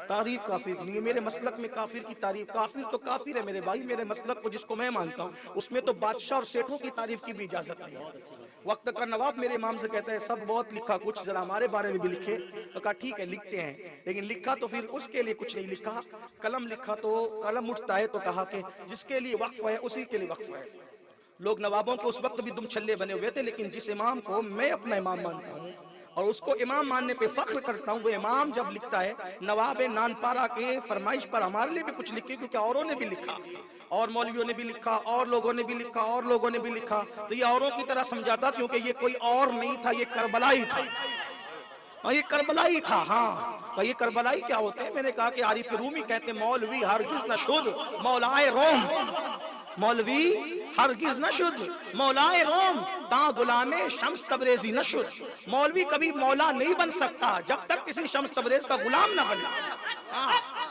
Speaker 1: تعریف کافر نہیں ہے، میرے مسلک میں کافر کی تعریف، کافر تو کافر ہے میرے بھائی، میرے مسلک کو جس کو میں مانتا ہوں اس میں تو بادشاہ اور سیٹھوں کی تعریف کی بھی اجازت نہیں ہے۔ وقت کا نواب میرے امام سے کہتا ہے سب بہت لکھا، کچھ ذرا ہمارے بارے میں بھی لکھے، تو کہا ٹھیک ہے لکھتے ہیں، لیکن لکھا تو پھر اس کے لیے کچھ نہیں لکھا، قلم لکھا تو قلم اٹھتا ہے تو کہا کہ جس کے لیے وقف ہے اسی کے لیے وقف ہے۔ لوگ نوابوں کے اس وقت بھی دم چھلے بنے ہوئے تھے، لیکن جس امام کو میں اپنا امام مانتا ہوں اور اس کو امام ماننے پہ فخر کرتا ہوں، وہ امام جب لکھتا ہے نواب نان پارا کے فرمائش پر ہمارے لیے بھی کچھ لکھے، کیونکہ اوروں نے بھی لکھا، اور مولویوں نے بھی لکھا، اور لوگوں نے بھی لکھا، اور لوگوں نے بھی لکھا، تو یہ اوروں کی طرح سمجھاتا کیونکہ یہ کوئی اور نہیں تھا، یہ کربلائی تھا، یہ کربلائی تھا۔ ہاں، یہ کربلائی کیا ہوتے ہیں؟ میں نے کہا کہ عارف رومی کہتے ہیں مولوی ہرگز نہ شد مولائے روم، مولوی ہرگز نہ شد مولائے روم، تا غلام شمس تبریزی نہ شد۔ مولوی کبھی مولا نہیں بن سکتا جب تک کسی شمس تبریز کا غلام نہ بنے،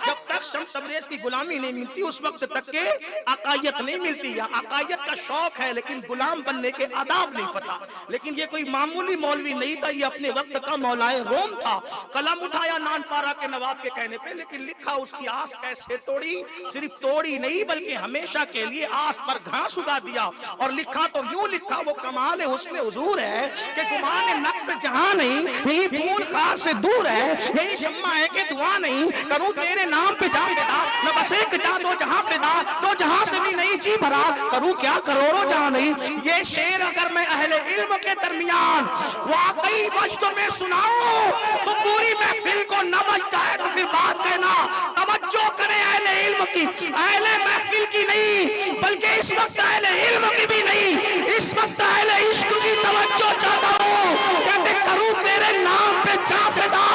Speaker 1: جب تک شمس تبریز کی غلامی نہیں ملتی اس وقت تک کہ عقائد نہیں ملتی، یا عقائد کا شوق ہے لیکن غلام بننے کے آداب نہیں پتا۔ لیکن یہ کوئی معمولی مولوی نہیں تھا، یہ اپنے وقت کا مولائے روم تھا۔ قلم اٹھایا نان پارا کے نواب کے کہنے پہ، لیکن لکھا اس کی آس کیسے توڑی، صرف توڑی نہیں بلکہ ہمیشہ کے لیے آس پر گھاس اگا دیا، اور لکھا تو یوں لکھا، وہ کمال حسن حضور ہے کہ گمان نقص جہاں نہیں، یہی پھول خار سے دور ہے، یہی شمع ہے کہ دعا نہیں، کروں تیرے نام پہ جان فدا، نہ بس ایک جان دو جہاں فدا، دو جہاں سے بھی نہیں جی بھرا، کروں کیا کروڑوں جہاں نہیں۔ یہ شعر اگر میں اہل علم کے درمیان واقعی وجد میں سناؤں تو پوری محفل کو نہ بجتا ہے، تو پھر بات کہنا توجہ کریں اہل علم کی، اہل محفل کی نہیں، بلکہ اس وقت اہل علم کی بھی نہیں، اس وقت اہل عشق کی توجہ چاہتا ہوں۔ کہتے کروں تیرے نام پہ جان فدا،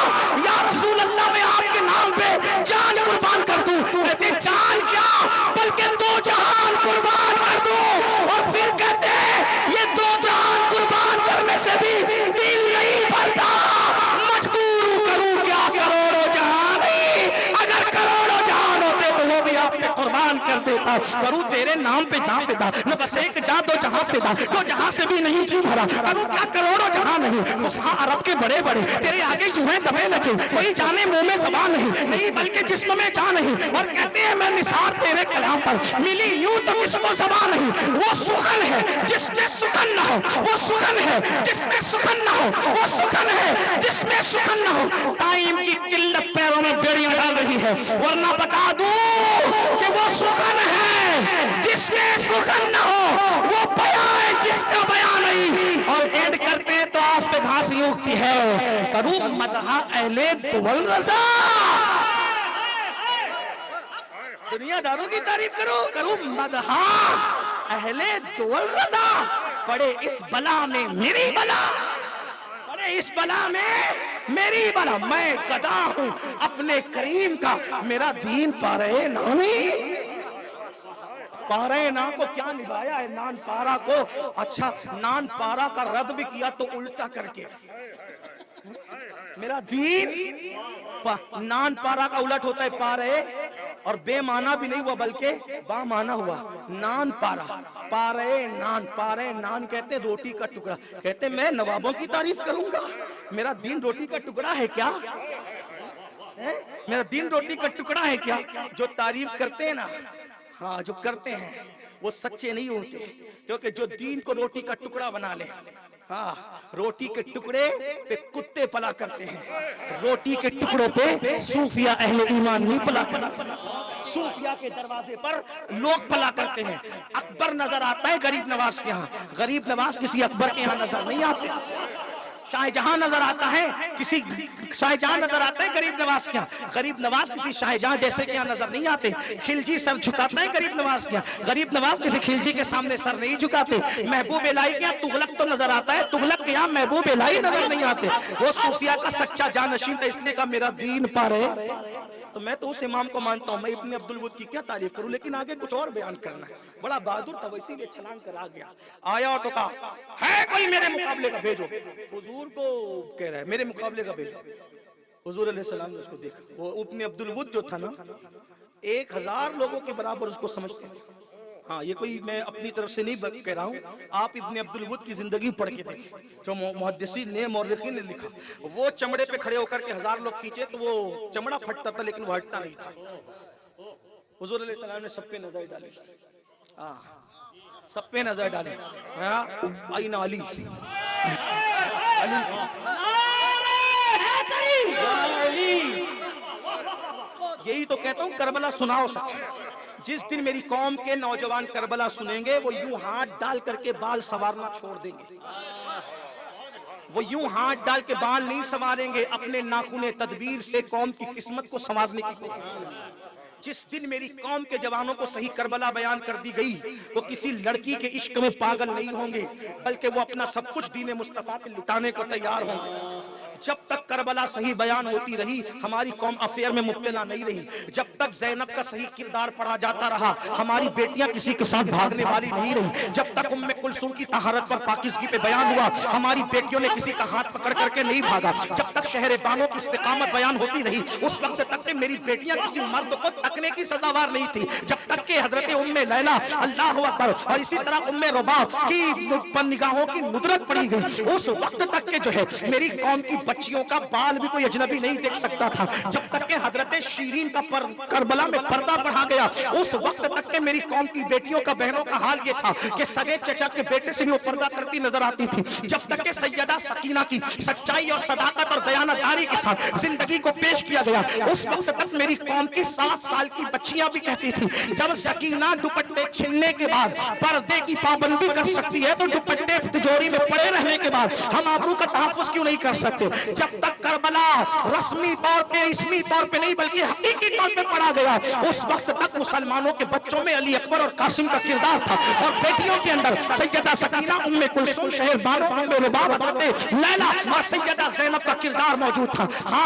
Speaker 1: یا رسول اللہ میں آپ کے نام پہ جان قربان کر دوں۔ کہتے جان کیا بلکہ دو جہان قربان کر دوں، اور پھر کہتے یہ دو جہان قربان کرنے سے بھی دل نہیں بھرتا، مجبور کروں کیا کروڑوں جہان نہیں، اگر کروڑوں جہان ہوتے تو وہ بھی آپ پہ قربان کر دیتا۔ کروں تیرے نام پہ جان فدا، نہ بس ایک جان دو جہاں فدا، دو جہاں سے بھی نہیں جی بھرا، کروں کیا کروڑوں جہاں نہیں۔ فصحا عرب کے بڑے بڑے تیرے آگے یوں ہیں دبے لچے، کوئی جانے منہ میں زبان نہیں بلکہ جسم میں جان نہیں، اور کہتے ہیں میں نثار تیرے کلام پر ملی یوں تو کس کو زبان نہیں۔ وہ سخن ہے جس میں سخن نہ ہو، وہ سخن ہے جس میں سخن نہ ہو، وہ سخن ہے جس میں سخن نہ ہو۔ ٹائم کی قلت پیروں میں بیڑیاں ڈال رہی ہے، ورنہ بتا دوں کہ وہ سخن ہے جس میں سخن نہ ہو، وہ بیان ہے جس کا بیان نہیں۔ اور اینڈ کرتے ہیں تو آس پہ گھاس ہی اگتی ہے، کروں مدح اہل دول رضا، دنیا داروں کی تعریف کروں مدح اہل دول رضا، پڑے اس بلا میں میری بلا، پڑے اس بلا میں میری بلا، میں گدا ہوں اپنے کریم کا، میرا دین پارے نامی، پارے نام کو کیا نبھایا ہے نان پارا کو۔ اچھا نان پارا کا رد بھی کیا تو الٹا کر کے، میرا دین نان پارا کا الٹ ہوتا ہے پارے، اور بے معنی بھی نہیں ہوا بلکہ با معنی ہوا، نان پارا، پارے نان، پارے نان کہتے ہیں روٹی کا ٹکڑا، کہتے ہیں میں نوابوں کی تعریف کروں گا، میرا دین روٹی کا ٹکڑا ہے کیا؟ میرا دین روٹی کا ٹکڑا ہے کیا؟ جو تعریف کرتے ہیں نا، ہاں جو کرتے ہیں وہ سچے نہیں ہوتے، کیونکہ جو دین کو روٹی کا ٹکڑا بنا لے، ہاں روٹی کے ٹکڑے پہ کتے پلا کرتے ہیں، روٹی کے ٹکڑوں پہ صوفیہ اہل ایمان نہیں پلا کرتے، صوفیہ کے دروازے پر لوگ پلا کرتے ہیں۔ اکبر نظر آتا ہے غریب نواز کے ہاں، غریب نواز کسی اکبر کے ہاں نظر نہیں آتے۔ شاہ جہاں نظر آتا ہے کسی شاہ جہاں نظر آتا ہے غریب نواز کیا؟ غریب نواز کسی شاہ جہاں جیسے کیا نظر نہیں آتے. خلجی سر جھکاتا ہے غریب نواز کیا؟ غریب نواز کسی خلجی کے سامنے سر نہیں جھکاتے. محبوب الہی کیا تغلق تو نظر آتا ہے, تغلق کیا محبوب الہی نظر نہیں آتے. وہ صوفیہ کا سچا جانشین تھا, اس نے کہا میرا دین پارے. تو میں تو اس امام کو مانتا ہوں, میں ابن عبدالود کی کیا تعریف کروں, لیکن آگے کچھ اور بیان کرنا ہے. بڑا بہادر تھا, اسی لیے چھلانگ کر آ گیا. آیا اور تو کہا ہے کوئی میرے مقابلے کا بھیجو. حضور کو کہہ رہا ہے میرے مقابلے کا بھیجو. حضور علیہ السلام نے اس کو دیکھا. وہ ابن عبدالود جو تھا نا 1000 لوگوں کے برابر اس کو سمجھتے تھے. ہاں یہ کوئی میں اپنی طرف سے نہیں کہہ رہا ہوں, آپ ابن عبدالود کی زندگی پڑھ کے دیکھیں جو محدثین نے مورخین نے لکھا. وہ چمڑے پہ کھڑے ہو کر کے 1000 لوگ کھینچے تو وہ چمڑا پھٹتا تھا لیکن وہ ہٹتا نہیں تھا. حضور علیہ السلام نے سب پہ نظر ڈالی, سب پہ نظر ڈالی. آئین علی یہی تو کہتا ہوں کربلا سناؤ سچ. جس دن میری قوم کے نوجوان کربلا سنیں گے وہ یوں ہاتھ ڈال کر کے بال سنوارنا چھوڑ دیں گے. وہ یوں ہاتھ ڈال کے بال نہیں سنواریں گے, اپنے ناخن تدبیر سے قوم کی قسمت کو سنوارنے کی کوشش کریں گے. جس دن میری قوم کے جوانوں کو صحیح کربلا بیان کر دی گئی وہ کسی لڑکی کے عشق میں پاگل نہیں ہوں گے بلکہ وہ اپنا سب کچھ دین مصطفیٰ پہ لٹانے کو تیار ہوں گے. جب تک کربلا صحیح بیان ہوتی رہی ہماری قوم افیئر میں مبتلا نہیں رہی. جب تک زینب کا صحیح کردار پڑھا جاتا رہا ہماری بیٹیاں کسی کے ساتھ بھاگنے والی نہیں رہی. جب تک ام کلثوم کی طہارت پر پاکیزگی پہ بیان ہوا ہماری بیٹیوں نے کسی کا ہاتھ پکڑ کر کے نہیں بھاگا. جب تک شہر بانوں کی استقامت بیان ہوتی رہی اس وقت تک کہ میری بیٹیاں کسی مرد کو تکنے کی سزاوار نہیں تھی. جب تک کہ حضرت ام لیلا اللہ اکبر اور اسی طرح ام رباب کی نگاہوں کی ندرت پڑی گئی اس وقت تک کہ جو ہے میری قوم کی بچیوں کا بال بھی کوئی اجنبی نہیں دیکھ سکتا تھا. جب تک کہ حضرت شیرین کا کربلا میں پردہ پڑھا گیا اس وقت تک کہ میری قوم کی بیٹیوں کا بہنوں کا حال یہ تھا کہ سگے چچا کے بیٹے سے بھی وہ پردہ کرتی نظر آتی تھی. جب تک کہ سیدہ سکینہ کی سچائی اور صداقت اور دیانتداری کے ساتھ زندگی کو پیش کیا گیا اس وقت تک میری قوم کی 7 سال کی بچیاں بھی کہتی تھی جب سکینہ دوپٹے چھلنے کے بعد پردے کی پابندی کر سکتی ہے تو دوپٹے تجوری میں پڑے رہنے کے بعد ہم آبرو کا تحفظ کیوں نہیں کر سکتے. جب تک کربلا رسمی طور پہ اسمی طور پہ نہیں بلکہ حقیقی طور پہ پڑھا گیا اس وقت تک مسلمانوں کے بچوں میں علی اکبر اور قاسم کا کردار تھا اور بیٹیوں کے اندر سیدہ سکینہ ام کلثوم شہر بانو ام رباب حضرت لیلا اور سیدہ زینب کا کردار موجود تھا.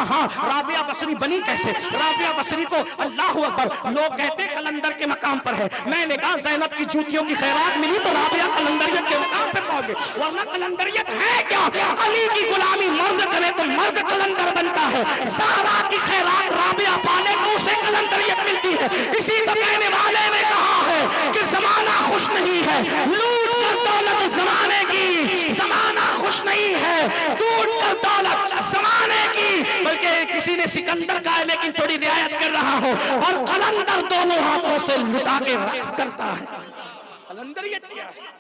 Speaker 1: ہاں رابعہ بصری بنی کیسے؟ رابعہ بصری کو اللہ اکبر لوگ کہتے کلندر کے مقام پر ہے. میں نے کہا زینب کی جوتیوں کی خیرات ملی تو رابعہ کلندریت کے مقام پہ پہنچ گئی ورنہ کلندریت ہے کیا؟ علی کی غلامی مرد کرے تو مرد کلندر بنتا ہے. زہرا کی خیرات رابعہ پانے کو اسے کلندریت ملتی ہے. اسی تو کہنے والے نے کہا ہے کہ زمانہ خوش نہیں ہے لوٹ کر دولت زمانے کی, زمانہ خوش نہیں ہے لوٹ کر دولت زمانے کی, بلکہ کسی نے سکندر کہا ہے لیکن تھوڑی رعایت کر رہا ہو اور قلندر دونوں ہاتھوں سے لٹا کے رقص کرتا ہے. قلندریت کیا ہے؟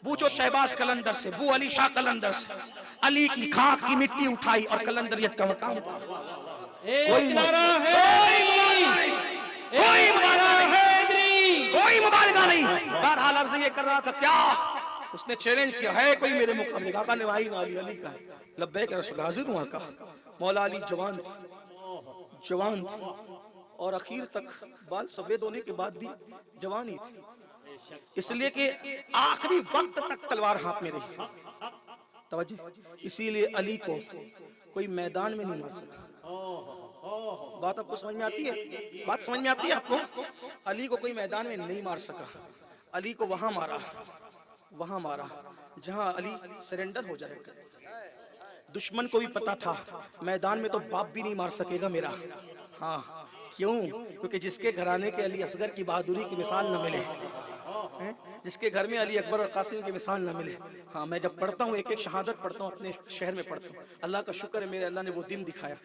Speaker 1: پوچھو شہباز قلندر سے, بو علی شاہ قلندر سے, علی کی خاک کی مٹی اٹھائی اور قلندریت کا مقام کوئی مبالغہ نہیں. بہرحال عرض یہ کر رہا تھا کیا اس نے چیلنج کیا ہے کوئی میرے مقابلے کا؟ نے وہی علی علی کا لبیک رسول حاضر ہوا کہا. مولا علی جوان تھی اور اخیر تک بال سفید ہونے کے بعد بھی جوان ہی تھی اس لیے کہ آخری وقت تک تلوار ہاتھ میں رہی. توجہ, اسی لیے علی کو کوئی میدان میں نہیں مار سکا. بات آپ کو سمجھ میں آتی ہے؟ بات سمجھ میں آتی ہے آپ کو؟ علی کو کوئی میدان میں نہیں مار سکا. علی کو وہاں مارا جہاں علی سرنڈر ہو جائے گا. دشمن کو بھی پتا تھا میدان میں تو باپ بھی نہیں مار سکے گا میرا. ہاں کیوں؟ کیونکہ جس کے گھرانے کے علی اصغر کی بہادری کی مثال نہ ملے, جس کے گھر میں علی اکبر اور قاسم کی مثال نہ ملے. ہاں میں جب پڑھتا ہوں ایک شہادت پڑھتا ہوں اپنے شہر میں پڑھتا ہوں. اللہ کا شکر ہے میرے اللہ نے وہ دن دکھایا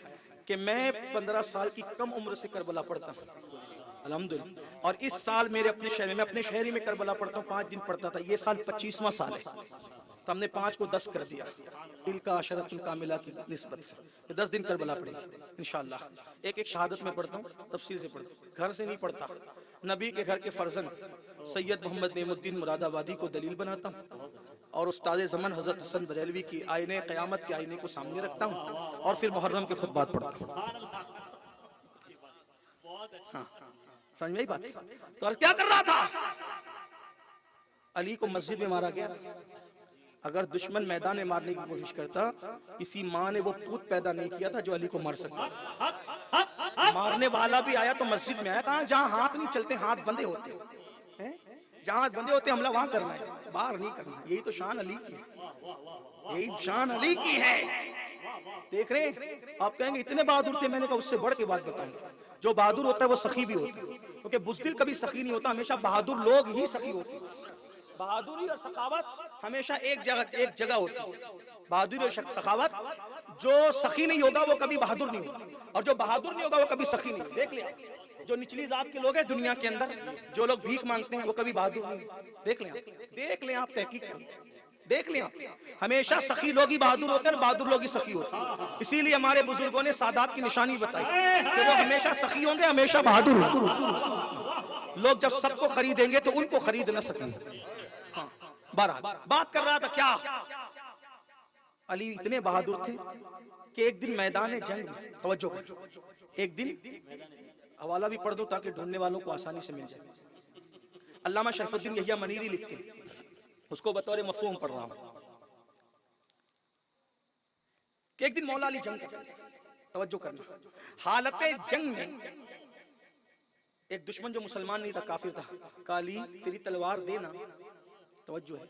Speaker 1: کہ میں 15 سال کی کم عمر سے کربلا پڑھتا ہوں الحمدللہ. اور اس سال میرے اپنے شہر میں اپنے شہری میں کربلا پڑھتا ہوں. 5 دن پڑھتا تھا. یہ سال 25واں سال ہے تو ہم نے 5 کو 10 کر دیا دل کا عشرت الکاملہ کی نسبت سے. 10 دن کربلا پڑھیں گے انشاءاللہ. ایک شہادت میں پڑھتا ہوں, تفصیل سے پڑھتا ہوں, گھر سے نہیں پڑھتا. نبی کے گھر کے فرزند سید محمد نعیم الدین مراد آبادی کو دلیل بناتا ہوں. اور استاد زمن حضرت حسن بریلوی کی آئینے قیامت کے آئینے کو سامنے رکھتا ہوں اور پھر محرم کے خطبات پڑھتا ہوں. ہاں سمجھ میں بات. تو کیا کر رہا تھا؟ علی کو مسجد میں مارا گیا. اگر دشمن میدان میں مارنے کی کوشش کرتا، کسی ماں نے وہ پوت پیدا نہیں کیا تھا جو علی کو مار سکتا. مارنے والا بھی آیا تو مسجد میں آیا، کہاں جہاں ہاتھ نہیں چلتے ہاتھ بندے ہوتے ہیں، جہاں ہاتھ بندے ہوتے حملہ وہاں کرنا ہے، باہر نہیں کرنا. یہی تو شان علی کی ہے، یہی شان علی کی ہے. دیکھ رہے ہیں آپ کہیں گے اتنے بہادر تھے. میں نے کہا اس سے بڑھ کے بات بتاؤں. جو بہادر ہوتا ہے وہ سخی بھی ہوتا ہے، کیونکہ بزدل کبھی سخی نہیں ہوتا، ہمیشہ بہادر لوگ ہی سخی ہوتے ہیں. بہادری اور سخاوت ہمیشہ ایک جگہ ہوتی ہے. بہادری اور سخاوت، جو سخی نہیں ہوگا وہ کبھی بہادر نہیں ہوگا، اور جو بہادر نہیں ہوگا وہ کبھی سخی نہیں ہوگا. دیکھ لیں جو نچلی ذات کے لوگ ہیں دنیا کے اندر، جو لوگ بھیک مانگتے ہیں وہ کبھی بہادر نہیں. دیکھ لیں آپ تحقیق کریں، دیکھ لیں آپ. ہمیشہ سخی لوگ ہی بہادر ہوتے ہیں اور بہادر لوگ ہی سخی ہوتے ہیں. اسی لیے ہمارے بزرگوں نے سادات کی نشانی بتائی کہ وہ ہمیشہ سخی ہوں گے، ہمیشہ بہادر ہوں گے. لوگ جب سب کو خریدیں گے تو ان کو خرید نہ سکیں. بہرحال بات کر رہا تھا کیا؟ علی اتنے بہادر تھے کہ ایک دن میدان جنگ میں، توجہ کرو، ایک دن حوالہ بھی پڑھ دو تاکہ ڈھونڈنے والوں کو آسانی سے مل جائے. علامہ شرف الدین یحییٰ منیری لکھتے ہیں، اس کو بطور مفہوم پڑھ رہا ہوں، کہ ایک دن مولا علی جنگ کر رہے ہیں. توجہ کرنا، حالت جنگ میں ایک دشمن جو مسلمان نہیں تھا، کافر تھا، کہا علی تیری تلوار دینا. توجہ ہے،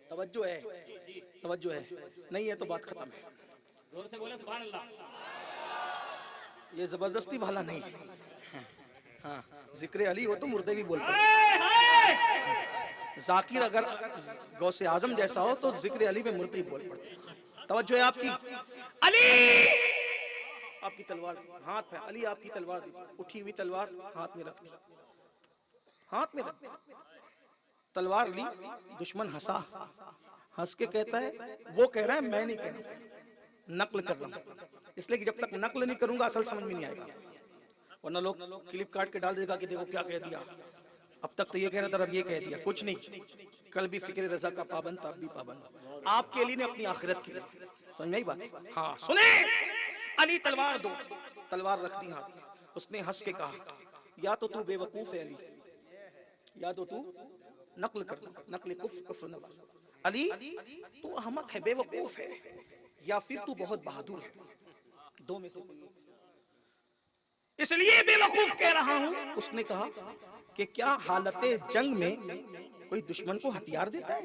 Speaker 1: توجہ ہے، توجہ ہے. نہیں ہے تو بات ختم ہے.
Speaker 2: زور سے بولے سبحان اللہ.
Speaker 1: یہ زبردستی والا نہیں. ہاں ذکر علی ہو تو مردے بھی بول پڑتے. ذاکر اگر غوث اعظم جیسا ہو تو ذکر علی میں مردے ہی بول پڑتے. توجہ ہے آپ کی. علی آپ کی تلوار ہاتھ پہ. علی آپ کی تلوار دی. اٹھی ہوئی تلوار ہاتھ میں رکھ دی، ہاتھ میں رکھ دی. تلوار لی. دشمن ہنسا، ہنس کے کہتا ہے، وہ کہہ رہا ہے میں نہیں کہنا، نقل کر رہا ہوں. اس لیے کہ جب تک نقل نہیں کروں گا اصل سمجھ میں نہیں آئے گا، ورنہ لوگ کلپ کاٹ کے ڈال دے گا کہ دیکھو کیا کہہ دیا. اب تک تو یہ کہہ رہا تھا، اب یہ کہہ دیا. کچھ نہیں، کل بھی فکر رضا کا پابند تھا، اب بھی پابند. آپ کے لیے نے اپنی آخرت کے لیے. سمجھ میں آئی بات؟ ہاں سنیں. علی تلوار دو. تلوار رکھ دی ہاتھ میں. اس نے ہنس کے کہا، یا تو بے وقوف ہے علی، یا تو نقل کرنا، نقل کفر نہ. علی تو احمق ہے، بے وقوف ہے، یا پھر تو بہت بہادر ہے. دو میں سے اس لیے بے وقوف کہہ رہا ہوں. اس نے کہا کہ کیا حالت جنگ میں کوئی دشمن کو ہتھیار دیتا ہے؟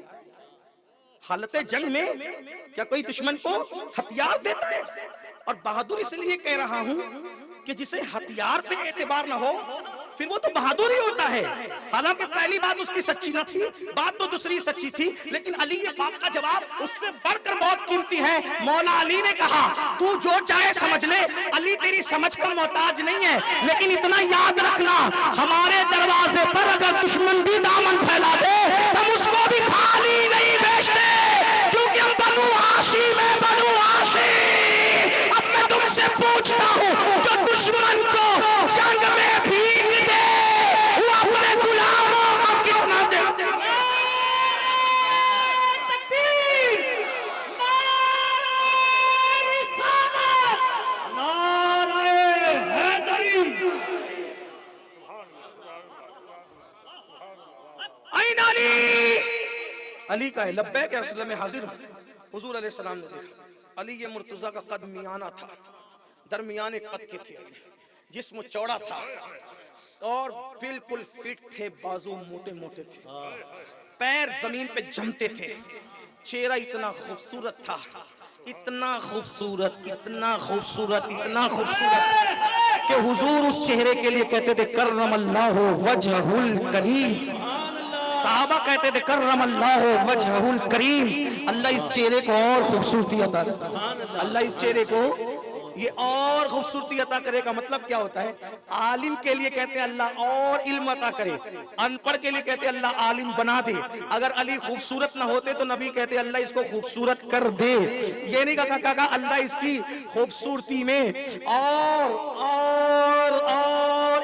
Speaker 1: حالت جنگ میں کیا کوئی دشمن کو ہتھیار دیتا ہے؟ اور بہادر اس لیے کہہ رہا ہوں کہ جسے ہتھیار پہ اعتبار نہ ہو پھر وہ تو بہادر ہی ہوتا ہے. حالانکہ پہلی بات اس کی سچی نہ تھی، بات تو دوسری سچی تھی، لیکن علی پاک کا جواب اس سے بڑھ کر بہت قیمتی ہے. مولا علی نے کہا تو جو چاہے سمجھ لے، علی تیری سمجھ کا محتاج نہیں ہے، لیکن اتنا یاد رکھنا ہمارے دروازے پر اگر دشمن بھی دامن پھیلا دے ہم اس کو بھی خالی نہیں بیچتے، کیونکہ ہم بنو ہاشم ہیں، بنو ہاشم. اب میں تم سے پوچھتا ہوں، جو دشمن کو جنگ میں بھیگ دے وہ اپنے غلاموں کو کتنا دے؟
Speaker 2: تکبیر، نعرہ رسالت، نعرہ حیدری.
Speaker 1: این علی. علی کا ہے لبیک یا رسول اللہ میں حاضر ہوں. حضور علیہ السلام نے دیکھا علی یہ مرتضیٰ کا قد میانہ تھا، درمیانے قد کے تھے، جسم چوڑا تھا اور بالکل فٹ تھے، بازو موٹے موٹے تھے، پیر زمین پہ جمتے تھے، چہرہ اتنا خوبصورت تھا، اتنا خوبصورت، اتنا خوبصورت، اتنا خوبصورت کہ حضور اس چہرے کے لیے کہتے تھے کرم اللہ وجہ الکریم. صحابہ کہتے تھے کرم اللہ وجہ الکریم. اللہ اس چہرے کو اور خوبصورتی عطا کرے، اللہ اس چہرے کو یہ اور خوبصورتی عطا کرے. کا مطلب کیا ہوتا ہے؟ عالم کے لیے کہتے ہیں اللہ اور علم عطا کرے، ان پڑھ کے لیے کہتے ہیں اللہ عالم بنا دے. اگر علی خوبصورت نہ ہوتے تو نبی کہتے ہیں اللہ اس کو خوبصورت کر دے. یہ نہیں کہا اللہ اس کی خوبصورتی میں اور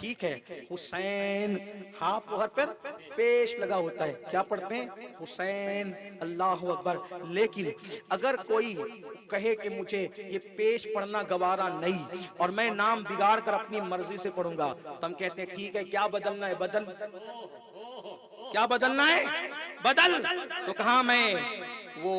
Speaker 1: ٹھیک ہے حسین ہاتھ پر پر پیش لگا ہوتا ہے، کیا پڑھتے ہیں حسین، اللہ اکبر. لیکن اگر کوئی کہے کہ مجھے یہ پیش پڑھنا گوارا نہیں اور میں نام بگاڑ کر اپنی مرضی سے پڑھوں گا تو ہم کہتے ہیں ٹھیک ہے، کیا بدلنا ہے بدل، کیا بدلنا ہے بدل. تو کہاں میں وہ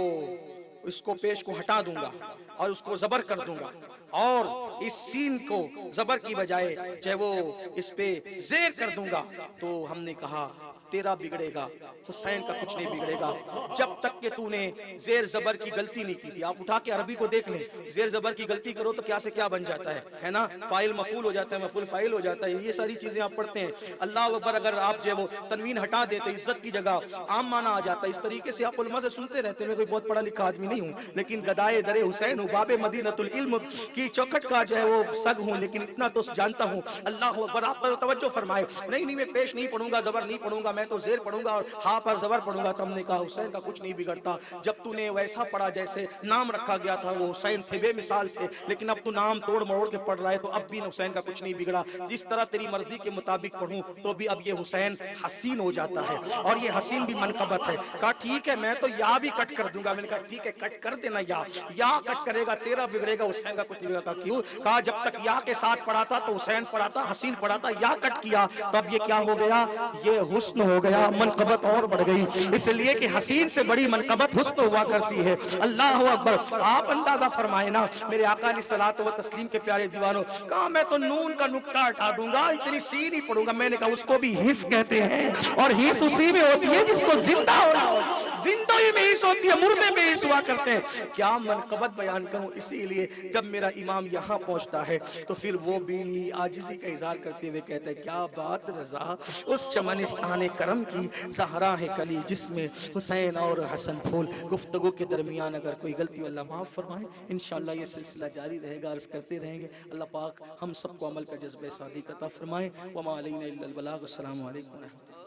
Speaker 1: اس کو پیش کو ہٹا دوں گا اور اس کو زبر کر دوں گا اور اس سین کو زبر کی بجائے چاہے وہ اس پہ زیر کر دوں گا. تو ہم نے کہا تیرا بگڑے گا، حسین کا کچھ نہیں بگڑے گا جب تک کہ تو نے زیر زبر کی غلطی نہیں کی تھی. آپ اٹھا کے عربی کو دیکھ لیں، زیر زبر کی غلطی کرو تو کیا سے کیا بن جاتا ہے نا، فائل مفعول ہو جاتا ہے، مفعول فاعل ہو جاتا ہے. یہ ساری چیزیں آپ پڑھتے ہیں. اللہ اکبر اگر آپ جو ہے وہ تنوین ہٹا دے تو عزت کی جگہ عام معنی آ جاتا ہے. اس طریقے سے آپ علماء سے سنتے رہتے ہیں. میں کوئی بہت پڑھا لکھا آدمی نہیں ہوں لیکن گدائے در حسین ہوں، باب مدینۃ العلم کی چوکھٹ کا جو ہے وہ سگ ہوں، لیکن اتنا تو جانتا ہوں. اللہ اکبر آپ پر توجہ فرمائے. نہیں میں پیش نہیں پڑھوں گا، زبر نہیں پڑھوں گا، میں تو زیر پڑھوں گا اور ہاں پر زبر پڑھوں گا. تو ہم نے کہا حسین کا کچھ نہیں بگڑتا. جب تو نے ویسا پڑھا جیسے نام رکھا گیا تھا، وہ حسین تھے، بے مثال تھے، لیکن اب تو نام توڑ موڑ کے پڑھ رہا ہے تو اب بھی حسین کا کچھ نہیں بگڑا. جس طرح تیری مرضی کے مطابق پڑھوں تو بھی اب یہ حسین حسین ہو جاتا ہے اور یہ حسین بھی منقبت ہے. کہا ٹھیک ہے میں تو یا بھی کٹ کر دوں گا. میں نے کہا ٹھیک ہے کٹ کر دینا، یا کٹ کرے گا تیرا بگڑے گا، حسین کا کچھ نہیں بگڑے گا. کیوں؟ کہا جب تک یا کے ساتھ پڑھا تھا تو حسین پڑھا تھا، حسین پڑھا تھا، یا کٹ کیا تو اب یہ کیا ہو گیا؟ یہ حسن ہو گیا، منقبت اور بڑھ گئی. اس لیے کہ حسین سے بڑی منقبت حسن ہوا کرتی ہے. اللہ اکبر. آپ اندازہ فرمائے نا میرے آقا علیہ الصلوۃ والتسلیم کے پیارے دیوانوں. کہا میں تو نون کا نقطہ ہٹا دوں گا، اتنی سین ہی پڑھوں گا. میں نے کہا اس کو بھی حس کہتے ہیں اور حس اسی میں ہوتی ہے جس کو زندہ ہونا ہو. زندگی میں حس ہوتی ہے، مردے میں حس ہوا کرتے ہیں. کیا منقبت بیان کروں. اسی لیے جب میرا امام یہاں پہنچتا ہے تو پھر وہ بھی عاجزی کا اظہار کرتے ہوئے کہتا ہے کیا بات رضا، اس چمنستان کرم کی زہرا ہے کلی جس میں حسین اور حسن پھول. گفتگو کے درمیان اگر کوئی غلطی ہو اللہ معاف فرمائے. انشاءاللہ یہ سلسلہ جاری رہے گا، عرض کرتے رہیں گے. اللہ پاک ہم سب کو عمل کا جذبہ صادق عطا فرمائے. وما علینا الا البلاغ. السلام علیکم ورحمۃ اللہ.